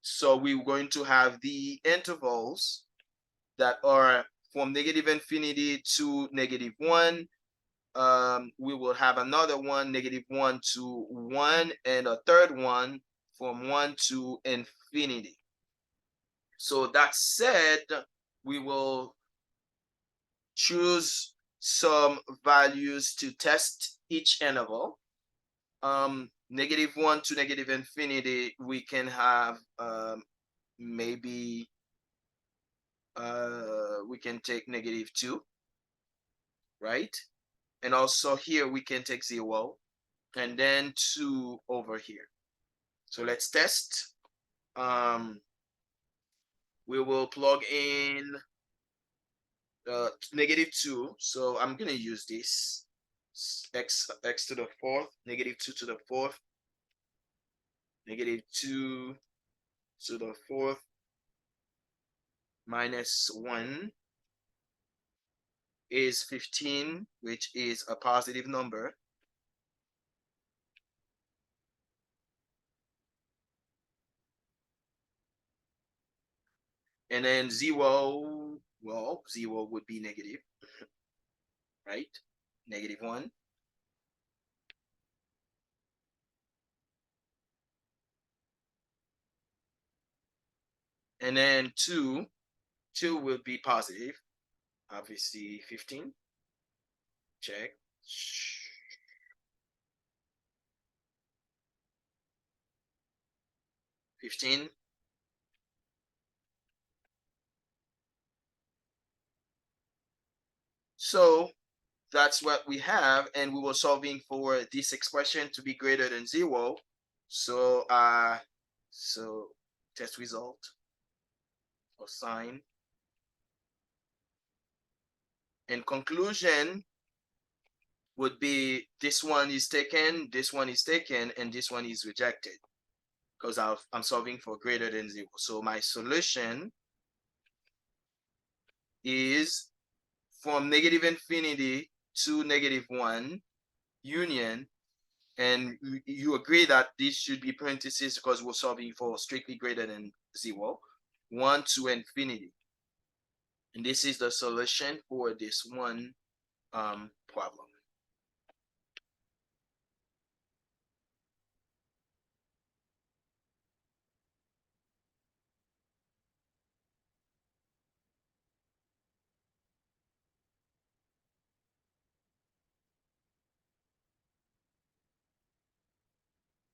So we're going to have the intervals that are from -infinity to -1. We will have another one, -1 to 1, and a third one from 1 to infinity. So that said, we will choose some values to test each interval. -1 to -infinity, we can have maybe we can take -2, right? And also here we can take 0 and then 2 over here. So let's test. We will plug in -2. So I'm gonna use this x to the 4th, -2 to the 4th, -2 to the 4th minus 1 is 15, which is a positive number. And then 0, well, 0 would be negative, right? -1. And then 2 will be positive, obviously 15. Check. 15. So that's what we have, and we were solving for this expression to be greater than 0. So so test result or sign. And conclusion would be this one is taken, this one is taken, and this one is rejected because I'm solving for greater than 0. So my solution is from -infinity to -1 union. And you agree that this should be parentheses because we're solving for strictly greater than 0, 1 to infinity. And this is the solution for this one problem.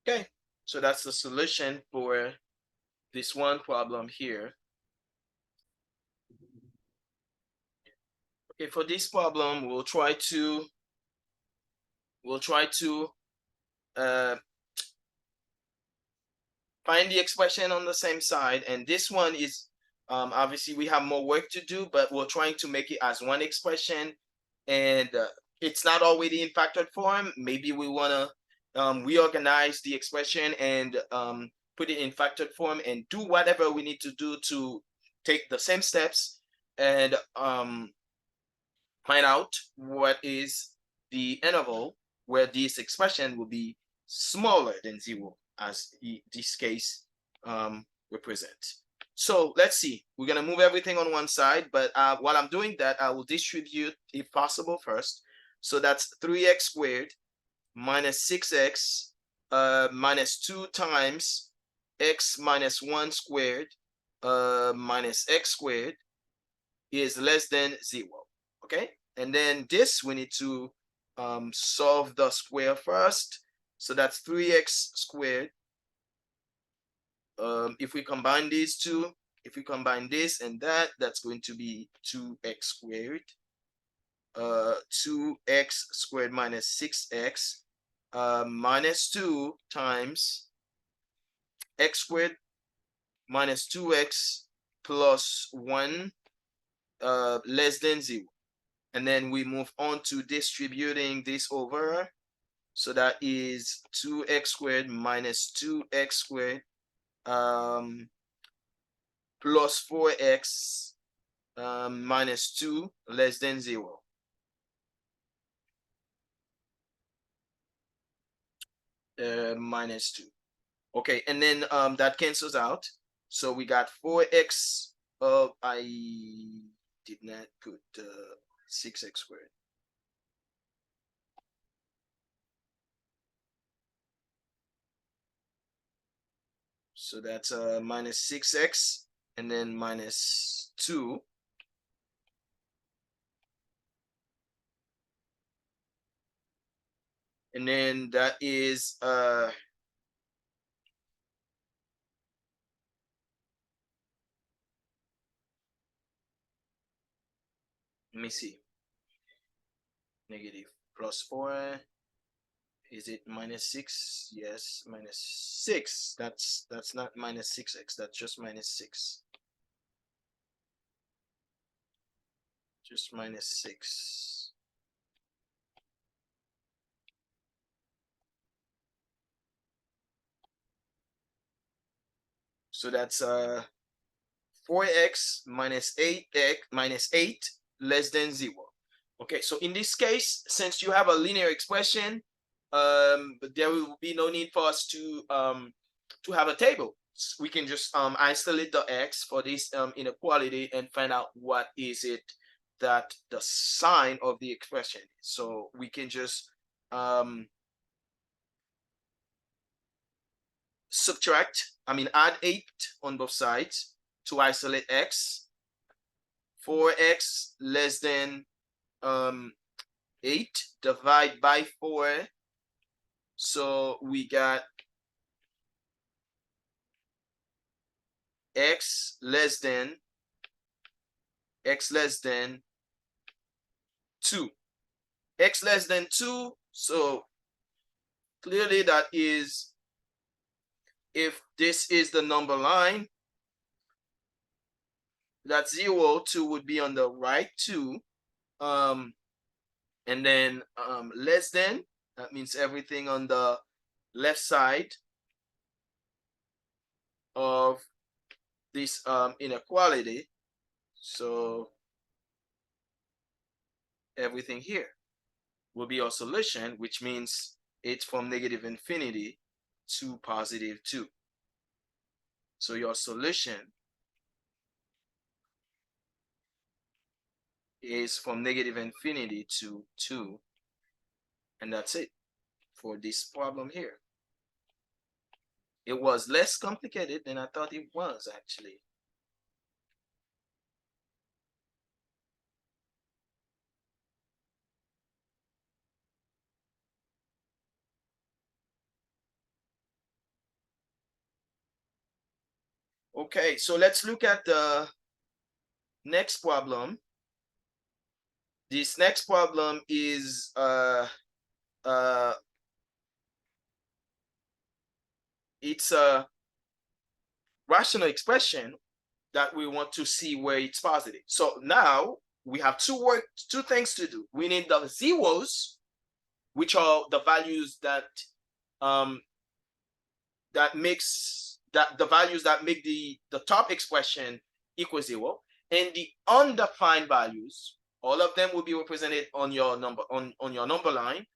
Okay, so that's the solution for this one problem here. Okay, for this problem, we'll try to find the expression on the same side, and this one is obviously we have more work to do, but we're trying to make it as one expression, and it's not already in factored form. Maybe we want to reorganize the expression and put it in factored form and do whatever we need to do to take the same steps and find out what is the interval where this expression will be smaller than 0, as this case represents. So let's see. We're going to move everything on one side, but while I'm doing that, I will distribute, if possible, first. So that's 3x squared minus 6x minus 2 times x minus 1 squared minus x squared is less than 0. Okay, and then this we need to solve the square first. So that's 3x squared. If we combine these two, if we combine this and that, that's going to be 2x squared. 2x squared minus 6x minus 2 times x squared minus 2x plus 1 less than 0. And then we move on to distributing this over. So that is 2x squared minus 2x squared plus 4x minus 2 less than 0. Minus 2. Okay, and then that cancels out. So we got 4x. I did not put 6x squared. So that's minus 6x and then minus 2. And then that is let me see. Negative plus 4. Is it minus 6? Yes, minus 6. That's not minus 6x. That's just minus 6. Just minus 6. So that's 4x minus 8x minus 8 less than 0. Okay, so in this case, since you have a linear expression, there will be no need for us to have a table. We can just isolate the x for this inequality and find out what is it that the sign of the expression is. So we can just add 8 on both sides to isolate x. 4x less than 8, divide by 4. So we got x less than 2. X less than 2. So clearly that is, if this is the number line, that 0, 2 would be on the right 2. And then less than, that means everything on the left side of this inequality. So everything here will be our solution, which means it's from negative infinity to positive 2. So your solution is from negative infinity to 2. And that's it for this problem here. It was less complicated than I thought it was, actually. Okay, so let's look at the next problem. This next problem is it's a rational expression that we want to see where it's positive. So now we have two things to do. We need the zeros, which are the values that the values that make the top expression equal 0, and the undefined values. All of them will be represented on your number line.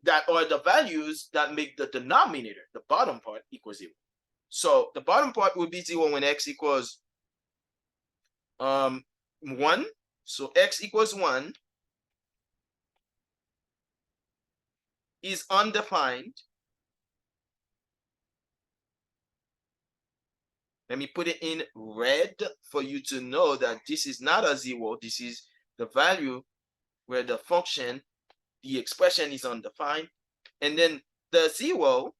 That are the values that make the denominator, the bottom part, equal 0. So the bottom part will be 0 when x equals 1. So x equals 1 is undefined. Let me put it in red for you to know that this is not a 0. This is the value where the function, the expression is undefined. And then the 0,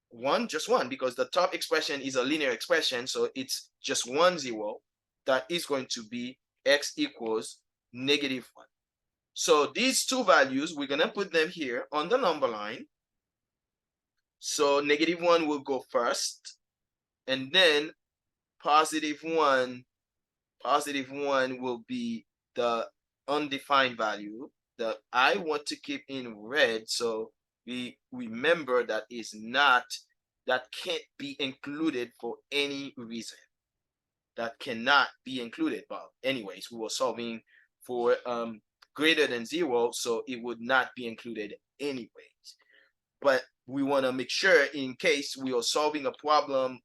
1, just 1, because the top expression is a linear expression, so it's just 1 0. That is going to be x equals -1. So these two values, we're going to put them here on the number line. So -1 will go first, and then +1 will be the undefined value that I want to keep in red. So we remember that can't be included for any reason. That cannot be included. But anyways, we were solving for greater than 0, so it would not be included anyways. But we want to make sure, in case we are solving a problem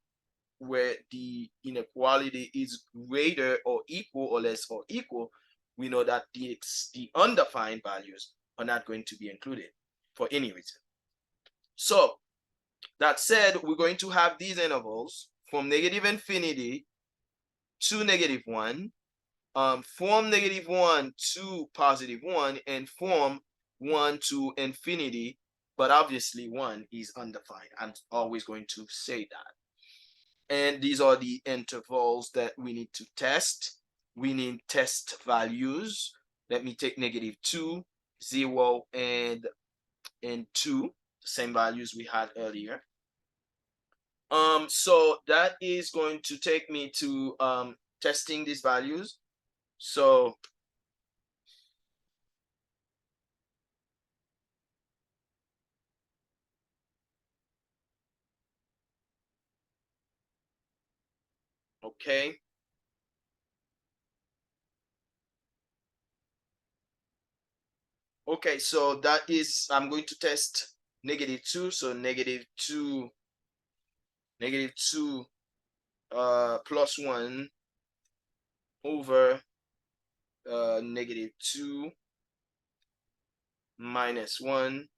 where the inequality is greater or equal or less or equal, we know that the undefined values are not going to be included for any reason. So that said, we're going to have these intervals from -infinity to -1, from -1 to +1, and from 1 to infinity, but obviously 1 is undefined. I'm always going to say that. And these are the intervals that we need to test. We need test values. Let me take -2, 0, and 2, the same values we had earlier. So that is going to take me to testing these values. So okay. Okay, so that is, I'm going to test -2. So -2 +1 over -2 -1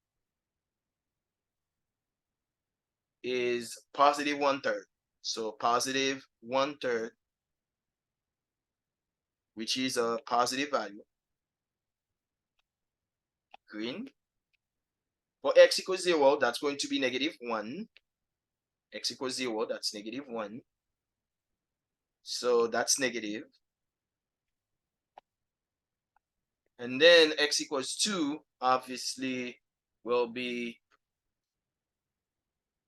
is +1/3. So +1/3, which is a positive value. Green. For x equals 0, that's going to be -1. X equals 0, that's -1. So that's negative. And then x equals 2, obviously, will be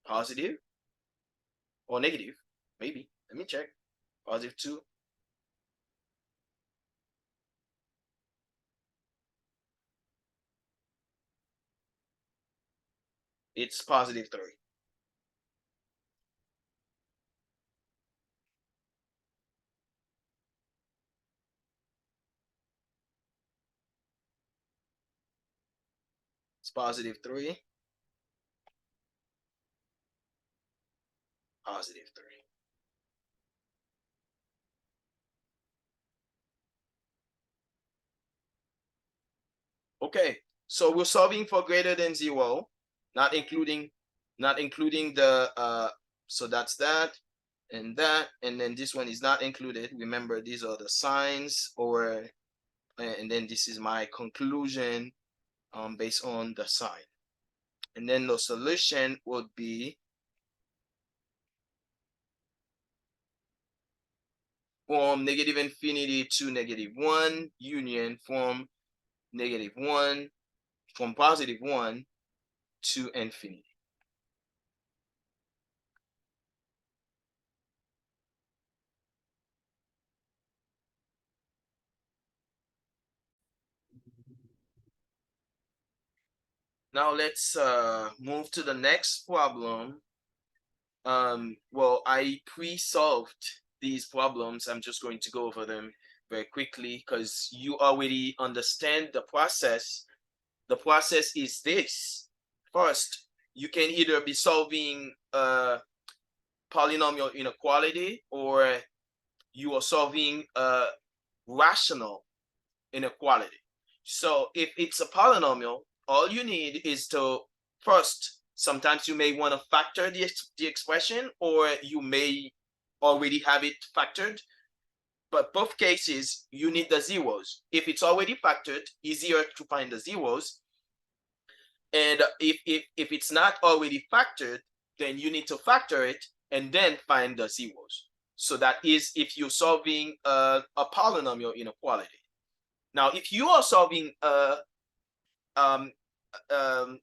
positive or negative. Maybe. Let me check. +2. It's +3. It's +3. +3. Okay, so we're solving for greater than 0, not including the so that's that, and then this one is not included. Remember, these are the signs, and then this is my conclusion based on the sign. And then the solution would be from negative infinity to -1, union from -1, from +1 to infinity. Now let's move to the next problem. Well, I pre-solved these problems. I'm just going to go over them very quickly because you already understand the process. The process is this. First, you can either be solving a polynomial inequality, or you are solving a rational inequality. So if it's a polynomial, all you need is to first, sometimes you may want to factor the expression, or you may already have it factored. But both cases, you need the zeros. If it's already factored, easier to find the zeros. And if it's not already factored, then you need to factor it and then find the zeros. So that is if you're solving a polynomial inequality. Now, if you are solving a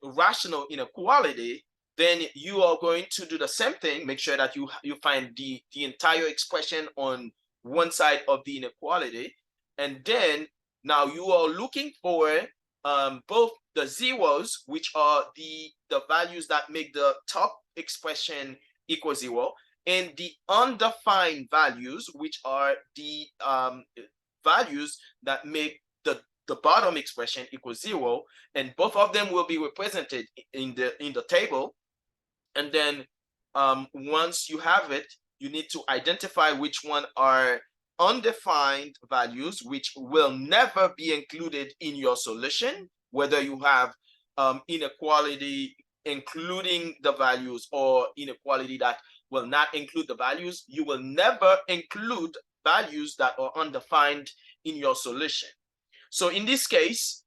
rational inequality, then you are going to do the same thing. Make sure that you find the entire expression on one side of the inequality, and then now you are looking for both the zeros, which are the values that make the top expression equal 0, and the undefined values, which are the values that make the bottom expression equal 0, and both of them will be represented in the table. And then once you have it, you need to identify which one are undefined values, which will never be included in your solution, whether you have inequality including the values or inequality that will not include the values. You will never include values that are undefined in your solution. So in this case,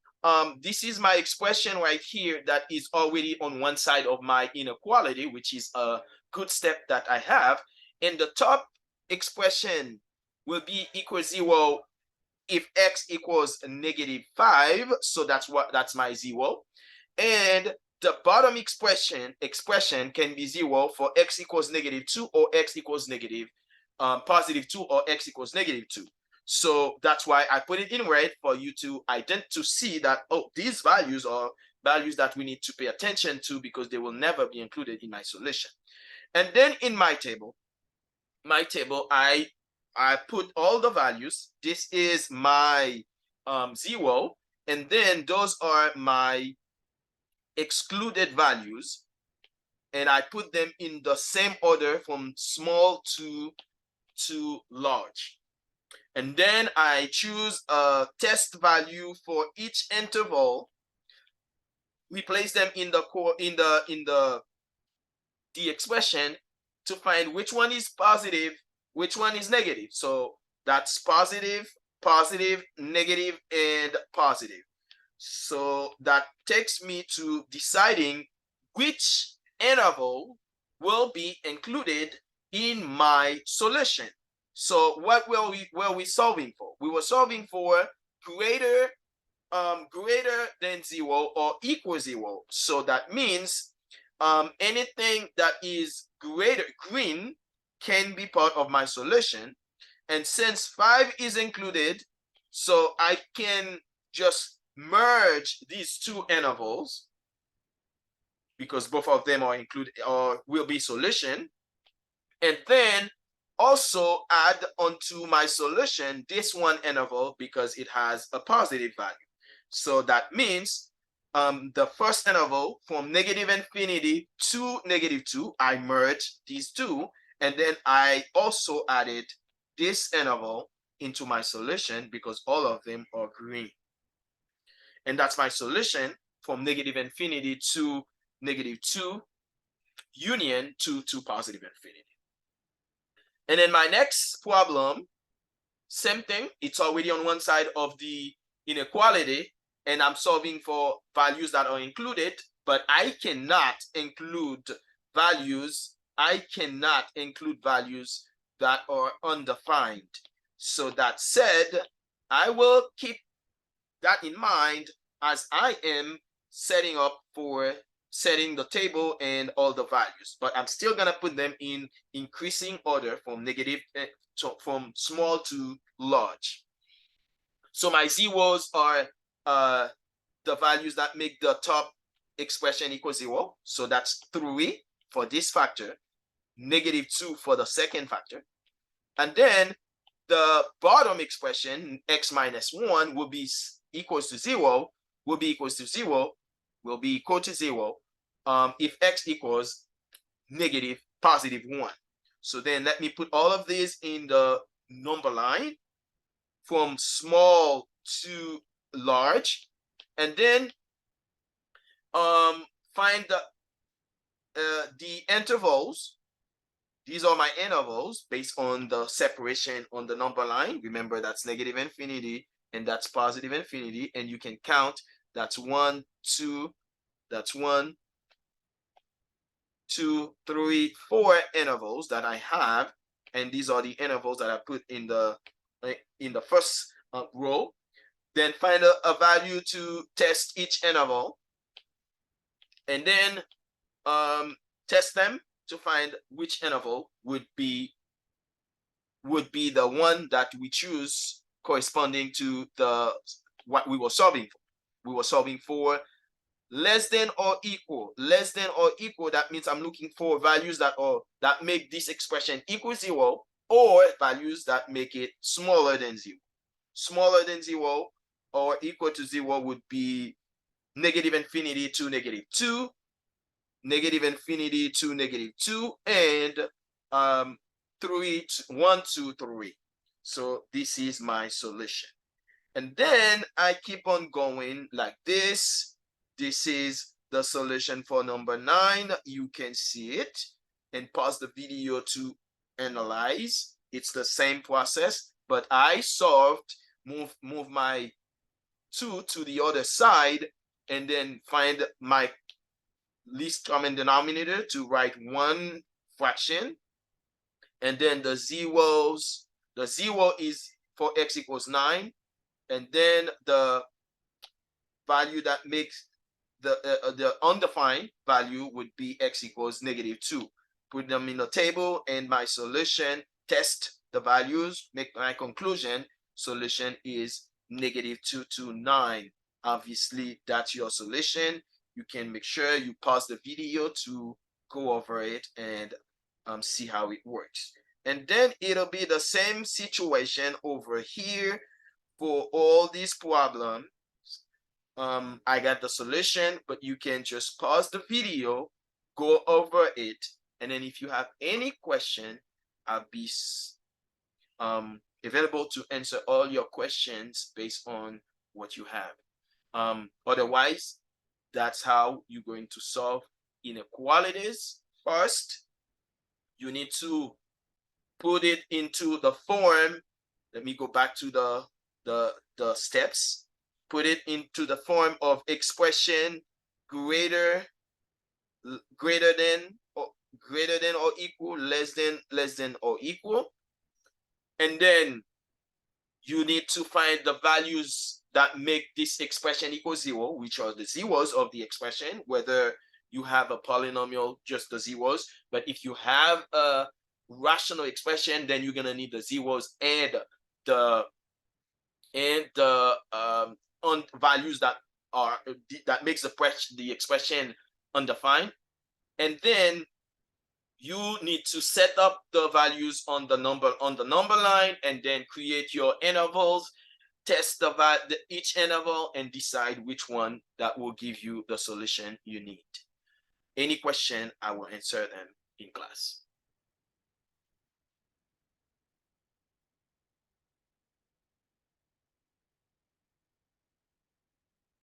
this is my expression right here that is already on one side of my inequality, which is a good step that I have. And the top expression will be equal 0 if x equals -5. So that's my 0. And the bottom expression can be 0 for x equals -2 or x equals +2 or x equals -2. So that's why I put it in red for you to see that, oh, these values are values that we need to pay attention to because they will never be included in my solution. And then in my table, I put all the values. This is my 0, and then those are my excluded values, and I put them in the same order from small to large. And then I choose a test value for each interval. We place them in the expression to find which one is positive, which one is negative. So that's positive, positive, negative, and positive. So that takes me to deciding which interval will be included in my solution. So what were we solving for? We were solving for greater than 0 or equal 0. So that means anything that is green can be part of my solution. And since 5 is included, so I can just merge these two intervals because both of them are included or will be solution. And then also add onto my solution this one interval because it has a positive value. So that means the first interval from -infinity to -2, I merged these two, and then I also added this interval into my solution because all of them are green. And that's my solution from -infinity to -2 union to positive infinity. And then my next problem, same thing. It's already on one side of the inequality, and I'm solving for values that are included, but I cannot include values. I cannot include values that are undefined. So that said, I will keep that in mind as I am setting the table and all the values, but I'm still gonna put them in increasing order from from small to large. So my zeros are the values that make the top expression equal 0. So that's 3 for this factor, -2 for the second factor. And then the bottom expression, x minus 1, will be equals to 0, will be equal to 0 if x equals +1. So then let me put all of these in the number line from small to large, and then find the intervals. These are my intervals based on the separation on the number line. Remember, that's -infinity and that's +infinity, and you can count. That's 1, 2, that's 1, 2, 3, 4 intervals that I have, and these are the intervals that I put in the first row. Then find a value to test each interval, and then test them to find which interval would be the one that we choose corresponding to what we were solving for. We were solving for less than or equal. Less than or equal, that means I'm looking for values that make this expression equal 0, or values that make it smaller than 0. Smaller than 0 or equal to 0 would be -infinity to -2, -infinity to -2, and 1 to 3. So this is my solution. And then I keep on going like this. This is the solution for number 9. You can see it, and pause the video to analyze. It's the same process, but I solved, move my 2 to the other side, and then find my least common denominator to write one fraction, and then the zeros. The 0 is for x equals 9, and then the value that makes the undefined value would be x equals -2. Put them in the table, and my solution, test the values, make my conclusion. Solution is -2 to 9. Obviously, that's your solution. You can make sure you pause the video to go over it and see how it works. And then it'll be the same situation over here for all these problems. I got the solution, but you can just pause the video, go over it, and then if you have any question, I'll be available to answer all your questions based on what you have. Otherwise, that's how you're going to solve inequalities. First, you need to put it into the form. Let me go back to the steps. Put it into the form of expression greater than or equal, less than or equal. And then you need to find the values that make this expression equal 0, which are the zeros of the expression, whether you have a polynomial, just the zeros. But if you have a rational expression, then you're gonna need the zeros and the values that makes the expression undefined. And then you need to set up the values on the number line, and then create your intervals, test each interval, and decide which one that will give you the solution you need. Any question, I will answer them in class.